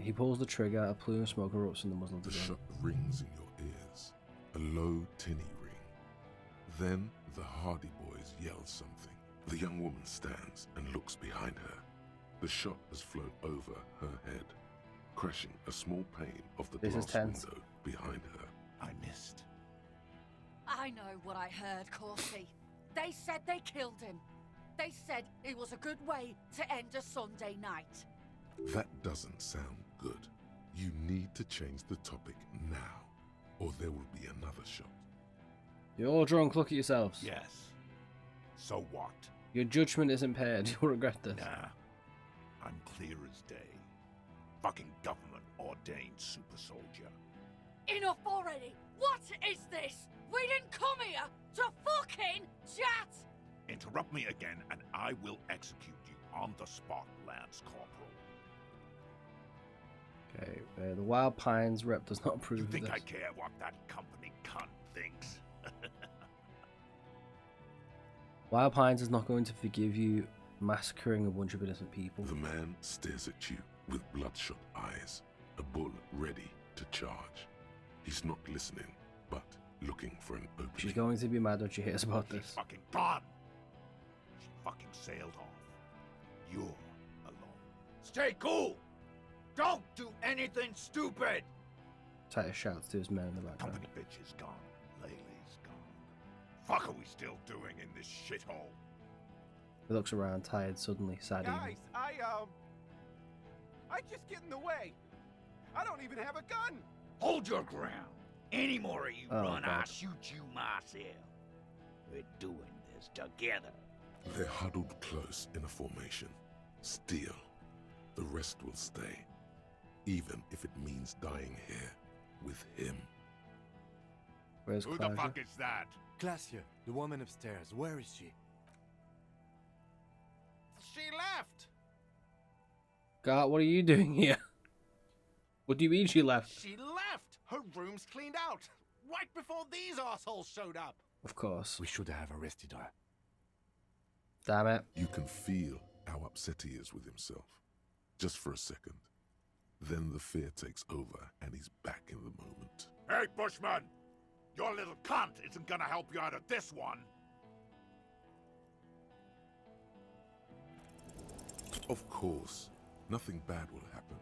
[SPEAKER 1] He pulls the trigger, a plume of smoke erupts in the muzzle of the
[SPEAKER 3] The
[SPEAKER 1] gun.
[SPEAKER 3] shot rings in your ears, a low, tinny ring. Then the Hardy Boys yell something. The young woman stands and looks behind her. The shot has flown over her head, crashing a small pane of the
[SPEAKER 1] This is
[SPEAKER 3] glass
[SPEAKER 1] tense.
[SPEAKER 3] window behind her.
[SPEAKER 11] I missed.
[SPEAKER 10] I know what I heard, Corsi. They said they killed him. They said it was a good way to end a Sunday night.
[SPEAKER 3] That doesn't sound good. You need to change the topic now, or there will be another shot.
[SPEAKER 1] You're all drunk, look at yourselves.
[SPEAKER 11] Yes. So what?
[SPEAKER 1] Your judgment is impaired, you'll regret this.
[SPEAKER 11] Nah. I'm clear as day. Fucking government ordained super soldier.
[SPEAKER 10] Enough already! What is this? We didn't come here to fucking chat!
[SPEAKER 11] Interrupt me again and I will execute you on the spot, Lance Corporal.
[SPEAKER 1] Okay, the Wild Pines rep does not approve
[SPEAKER 11] You
[SPEAKER 1] of
[SPEAKER 11] think
[SPEAKER 1] this.
[SPEAKER 11] I care what that company cunt thinks?
[SPEAKER 1] Wild Pines is not going to forgive you massacring a bunch of innocent people.
[SPEAKER 3] The man stares at you with bloodshot eyes, a bull ready to charge. He's not listening, but looking for an opening.
[SPEAKER 1] She's going to be mad when she hears about
[SPEAKER 11] She's
[SPEAKER 1] this.
[SPEAKER 11] fucking gone. She fucking sailed off. You're alone. Stay cool. Don't do anything stupid.
[SPEAKER 1] Titus shouts to his men in the background.
[SPEAKER 11] Company bitch is gone. Laylee's gone. fuck are we still doing in this shithole?
[SPEAKER 1] He looks around, tired, suddenly, sad.
[SPEAKER 14] Guys, I just get in the way. I don't even have a gun.
[SPEAKER 11] Hold your ground. Any more of you
[SPEAKER 1] Oh,
[SPEAKER 11] run, I'll
[SPEAKER 1] God.
[SPEAKER 11] shoot you myself. We're doing this together.
[SPEAKER 3] They're huddled close in a formation. Still, the rest will stay. Even if it means dying here with him.
[SPEAKER 1] Where's
[SPEAKER 11] Who
[SPEAKER 1] Claudia?
[SPEAKER 11] the fuck is that?
[SPEAKER 2] Glacia, the woman upstairs. Where is she?
[SPEAKER 14] She left.
[SPEAKER 1] God, what are you doing here? What do you mean she left?
[SPEAKER 14] She left. Her room's cleaned out right before these assholes showed up.
[SPEAKER 1] Of course.
[SPEAKER 2] We should have arrested her.
[SPEAKER 1] Damn it.
[SPEAKER 3] You can feel how upset he is with himself. Just for a second. Then the fear takes over and he's back in the moment.
[SPEAKER 11] Hey, Bushman! Your little cunt isn't gonna help you out of this one.
[SPEAKER 3] Of course, nothing bad will happen.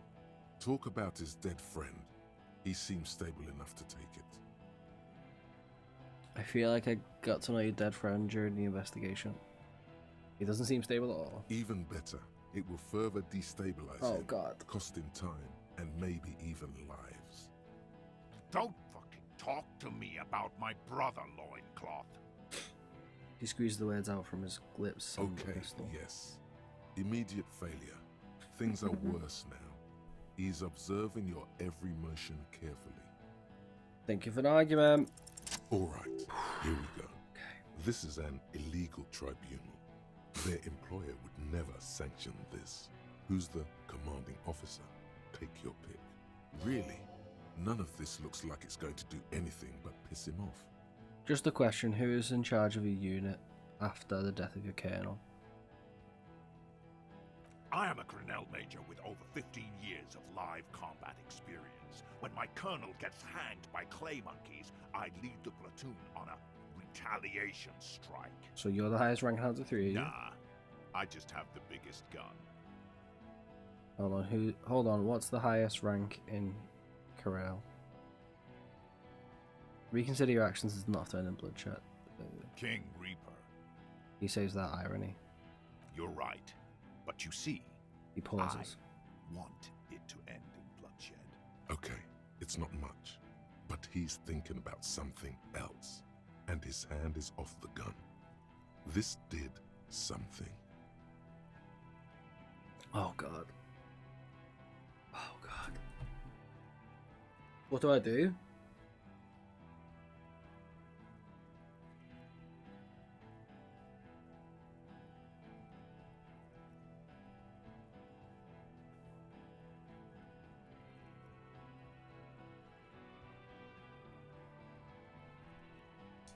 [SPEAKER 3] Talk about his dead friend. He seems stable enough to take it.
[SPEAKER 1] I feel like I got to know your dead friend during the investigation. He doesn't seem stable at all.
[SPEAKER 3] Even better, it will further destabilize
[SPEAKER 1] Oh,
[SPEAKER 3] him,
[SPEAKER 1] God.
[SPEAKER 3] cost him time, and maybe even lives.
[SPEAKER 11] Don't fucking talk to me about my brother, loincloth.
[SPEAKER 1] He squeezed the words out from his lips. And
[SPEAKER 3] Okay,
[SPEAKER 1] pistol.
[SPEAKER 3] yes. Immediate failure. Things are worse now. He's observing your every motion carefully.
[SPEAKER 1] Thank you for the argument.
[SPEAKER 3] All right, here we go. This is an illegal tribunal. Their employer would never sanction this. Who's the commanding officer? Take your pick. Really, none of this looks like it's going to do anything but piss him off.
[SPEAKER 1] Just a question, who is in charge of your unit after the death of your colonel?
[SPEAKER 11] I am a Grinnell Major with over 15 years of live combat experience. When my colonel gets hanged by clay monkeys, I lead the platoon on a retaliation strike.
[SPEAKER 1] So you're the highest rank out of the three of you?
[SPEAKER 11] Nah, I just have the biggest gun.
[SPEAKER 1] Hold on, what's the highest rank in Corel? Reconsider your actions as not threatening bloodshed.
[SPEAKER 11] King Reaper.
[SPEAKER 1] He says that irony.
[SPEAKER 11] You're right. But you see,
[SPEAKER 1] He pauses.
[SPEAKER 11] I want it to end in bloodshed.
[SPEAKER 3] Okay, it's not much, but he's thinking about something else, and his hand is off the gun. This did something.
[SPEAKER 1] Oh god. Oh god. What do I do?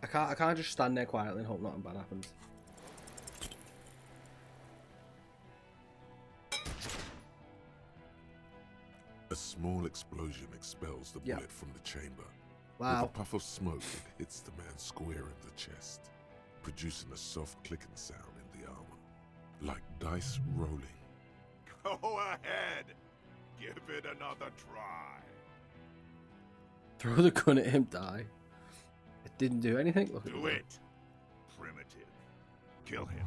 [SPEAKER 1] I can't just stand there quietly and hope nothing bad happens.
[SPEAKER 3] A small explosion expels the bullet from the chamber.
[SPEAKER 1] Wow.
[SPEAKER 3] With a puff of smoke, it hits the man square in the chest, producing a soft clicking sound in the armor, like dice rolling.
[SPEAKER 11] Go ahead. Give it another try.
[SPEAKER 1] Throw the gun at him, die. It didn't do anything? Look at
[SPEAKER 11] Do it. Primitive. Kill him.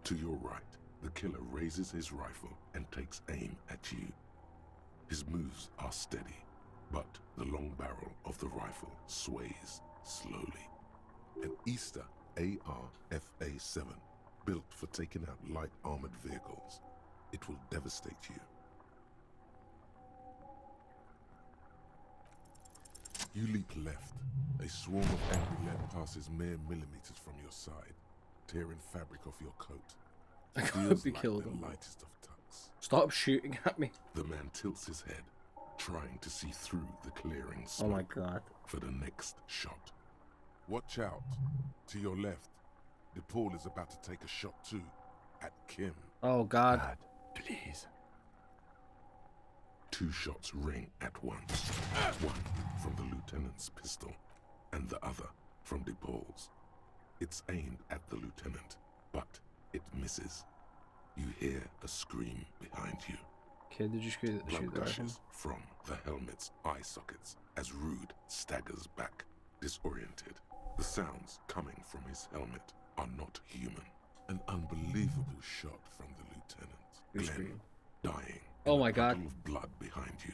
[SPEAKER 3] To your right, the killer raises his rifle and takes aim at you. His moves are steady, but the long barrel of the rifle sways slowly. An Easter AR-FA7, built for taking out light armored vehicles. It will devastate you. You leap left. A swarm of angry lead passes mere millimeters from your side, tearing fabric off your coat.
[SPEAKER 1] I could
[SPEAKER 3] Feels
[SPEAKER 1] be
[SPEAKER 3] like
[SPEAKER 1] killed.
[SPEAKER 3] the lightest of tucks.
[SPEAKER 1] Stop shooting at me.
[SPEAKER 3] The man tilts his head, trying to see through the clearing
[SPEAKER 1] Oh
[SPEAKER 3] smoke
[SPEAKER 1] my god.
[SPEAKER 3] for the next shot. Watch out. To your left, DePaul is about to take a shot too, at Kim.
[SPEAKER 1] Oh god.
[SPEAKER 2] God, please.
[SPEAKER 3] Two shots ring at once. One from the lieutenant's pistol, and the other from DePaul's. It's aimed at the lieutenant, but it misses. You hear a scream behind you.
[SPEAKER 1] Kid, did you shoot the
[SPEAKER 3] Blood
[SPEAKER 1] rifle?
[SPEAKER 3] gushes from the helmet's eye sockets as Rude staggers back, disoriented. The sounds coming from his helmet are not human. An unbelievable shot from the lieutenant. Glenn, dying.
[SPEAKER 1] Oh my
[SPEAKER 3] in a
[SPEAKER 1] God.
[SPEAKER 3] puddle of blood behind you.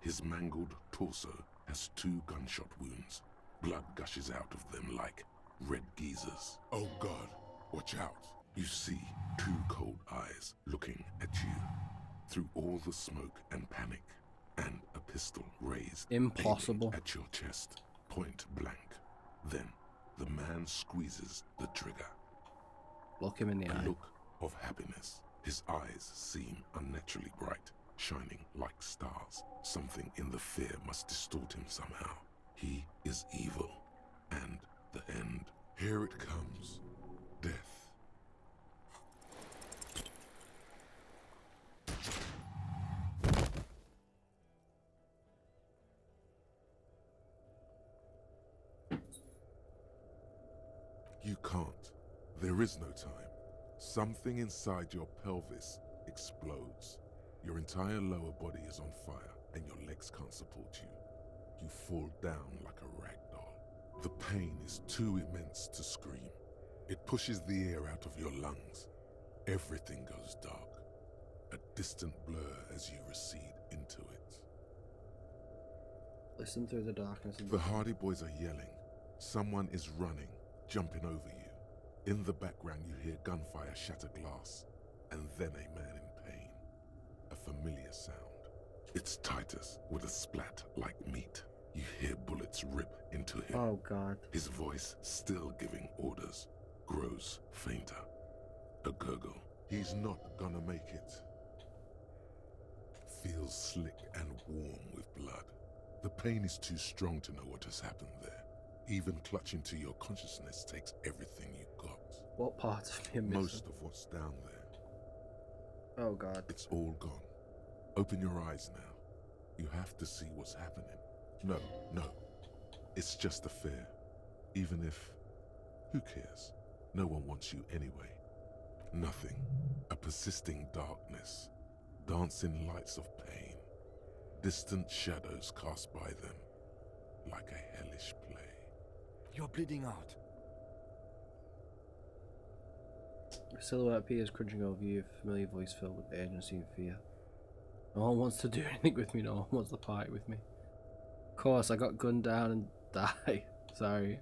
[SPEAKER 3] His mangled torso has 2 gunshot wounds. Blood gushes out of them like red geysers. Oh God, watch out. You see 2 cold eyes looking at you through all the smoke and panic, and a pistol raised
[SPEAKER 1] Impossible.
[SPEAKER 3] aiming at your chest, point blank. Then the man squeezes the trigger.
[SPEAKER 1] Look him in the
[SPEAKER 3] A
[SPEAKER 1] eye.
[SPEAKER 3] look of happiness. His eyes seem unnaturally bright, shining like stars. Something in the fear must distort him somehow. He is evil, and the end. Here it comes. Death. You can't. There is no time. Something inside your pelvis explodes. Your entire lower body is on fire, and your legs can't support you. You fall down like a rag doll. The pain is too immense to scream. It pushes the air out of your lungs. Everything goes dark. A distant blur as you recede into it.
[SPEAKER 1] Listen through the darkness.
[SPEAKER 3] The Hardy Boys are yelling. Someone is running, jumping over you. In the background you hear gunfire shatter glass, and then a man in pain. A familiar sound. It's Titus with a splat like meat. You hear bullets rip into him.
[SPEAKER 1] Oh God.
[SPEAKER 3] His voice, still giving orders, grows fainter. A gurgle. He's not gonna make it. Feels slick and warm with blood. The pain is too strong to know what has happened there. Even clutching to your consciousness takes everything you got.
[SPEAKER 1] What part of me am missing?
[SPEAKER 3] Most of what's down there.
[SPEAKER 1] Oh God.
[SPEAKER 3] It's all gone. Open your eyes now. You have to see what's happening. No. It's just a fear. Even if... Who cares? No one wants you anyway. Nothing. A persisting darkness. Dancing lights of pain. Distant shadows cast by them. Like a hellish play.
[SPEAKER 13] You're bleeding out.
[SPEAKER 1] A silhouette appears crunching over you, a familiar voice filled with urgency and fear. No one wants to do anything with me, no one wants to party with me. Of course, I got gunned down and die. Sorry.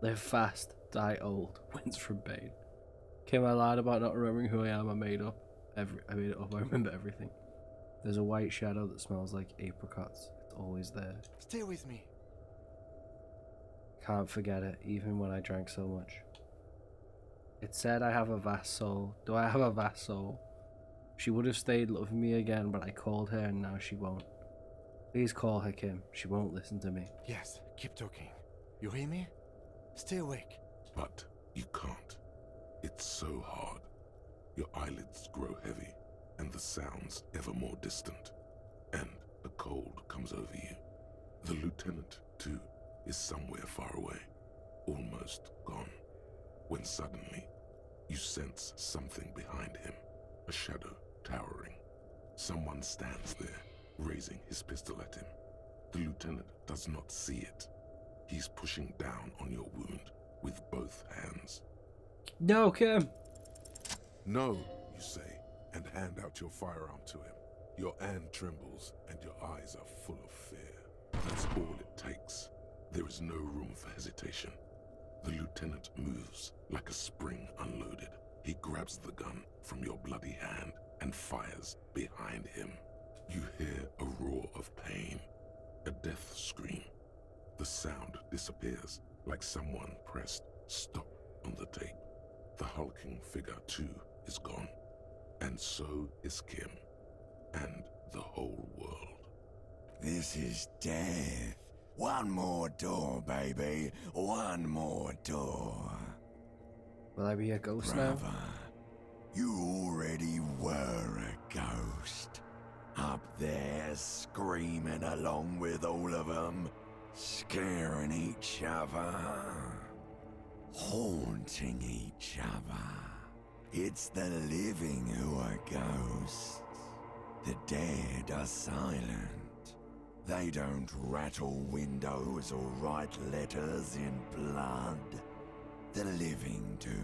[SPEAKER 1] Live fast, die old, wins from pain. Kim, I lied about not remembering who I am. I made it up. I remember everything. There's a white shadow that smells like apricots. It's always there.
[SPEAKER 13] Stay with me.
[SPEAKER 1] Can't forget it, even when I drank so much. It said I have a vast soul. Do I have a vast soul? She would have stayed loving me again, but I called her and now she won't. Please call her, Kim. She won't listen to me.
[SPEAKER 13] Yes, keep talking. You hear me? Stay awake.
[SPEAKER 3] But you can't. It's so hard. Your eyelids grow heavy, and the sounds ever more distant. And a cold comes over you. The lieutenant, too, is somewhere far away, almost gone. When suddenly, you sense something behind him, a shadow towering. Someone stands there, raising his pistol at him. The lieutenant does not see it. He's pushing down on your wound with both hands.
[SPEAKER 1] No, Kim!
[SPEAKER 3] No, you say, and hand out your firearm to him. Your hand trembles, and your eyes are full of fear. That's all it takes. There is no room for hesitation. The lieutenant moves like a spring unloaded. He grabs the gun from your bloody hand and fires behind him. You hear a roar of pain, a death scream. The sound disappears like someone pressed stop on the tape. The hulking figure, too, is gone. And so is Kim. And the whole world.
[SPEAKER 15] This is death. One more door, baby. One more door.
[SPEAKER 1] Will I be a ghost
[SPEAKER 15] Brother,
[SPEAKER 1] now?
[SPEAKER 15] you already were a ghost. Up there, screaming along with all of them. Scaring each other. Haunting each other. It's the living who are ghosts. The dead are silent. They don't rattle windows or write letters in blood. The living do.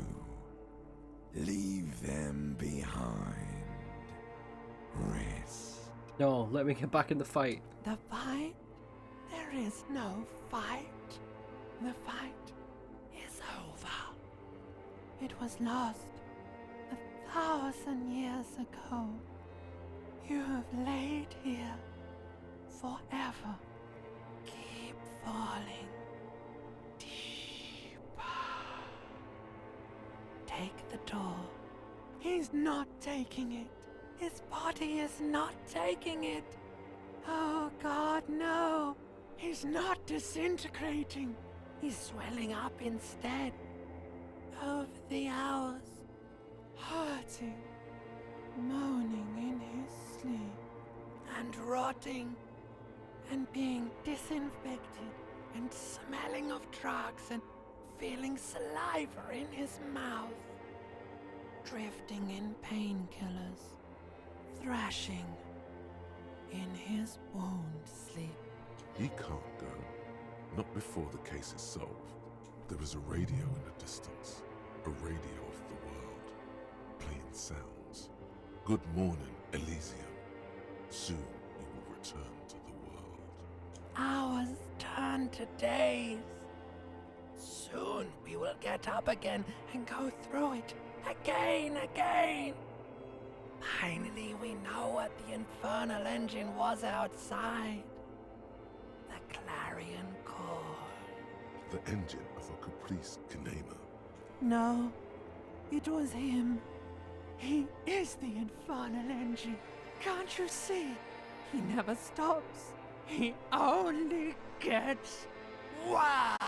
[SPEAKER 15] Leave them behind. Rest.
[SPEAKER 1] No, let me get back in the fight.
[SPEAKER 16] The fight? There is no fight. The fight is over. It was lost 1,000 years ago. You have laid here forever. Keep falling deeper. Take the door. He's not taking it. His body is not taking it. Oh God, no. He's not disintegrating. He's swelling up instead. Over the hours, hurting, moaning in his sleep, and rotting, and being disinfected, and smelling of drugs, and feeling saliva in his mouth, drifting in painkillers, thrashing in his wound sleep.
[SPEAKER 3] He can't go. Not before the case is solved. There is a radio in the distance. A radio of the world. Playing sounds. Good morning, Elysium. Soon you will return to the world.
[SPEAKER 16] Hours turn to days. Soon we will get up again and go through it again. Finally we know what the infernal engine was outside. The clarion call.
[SPEAKER 3] The engine of a caprice Kanema.
[SPEAKER 16] No, it was him. He is the infernal engine. Can't you see? He never stops. He only gets wild.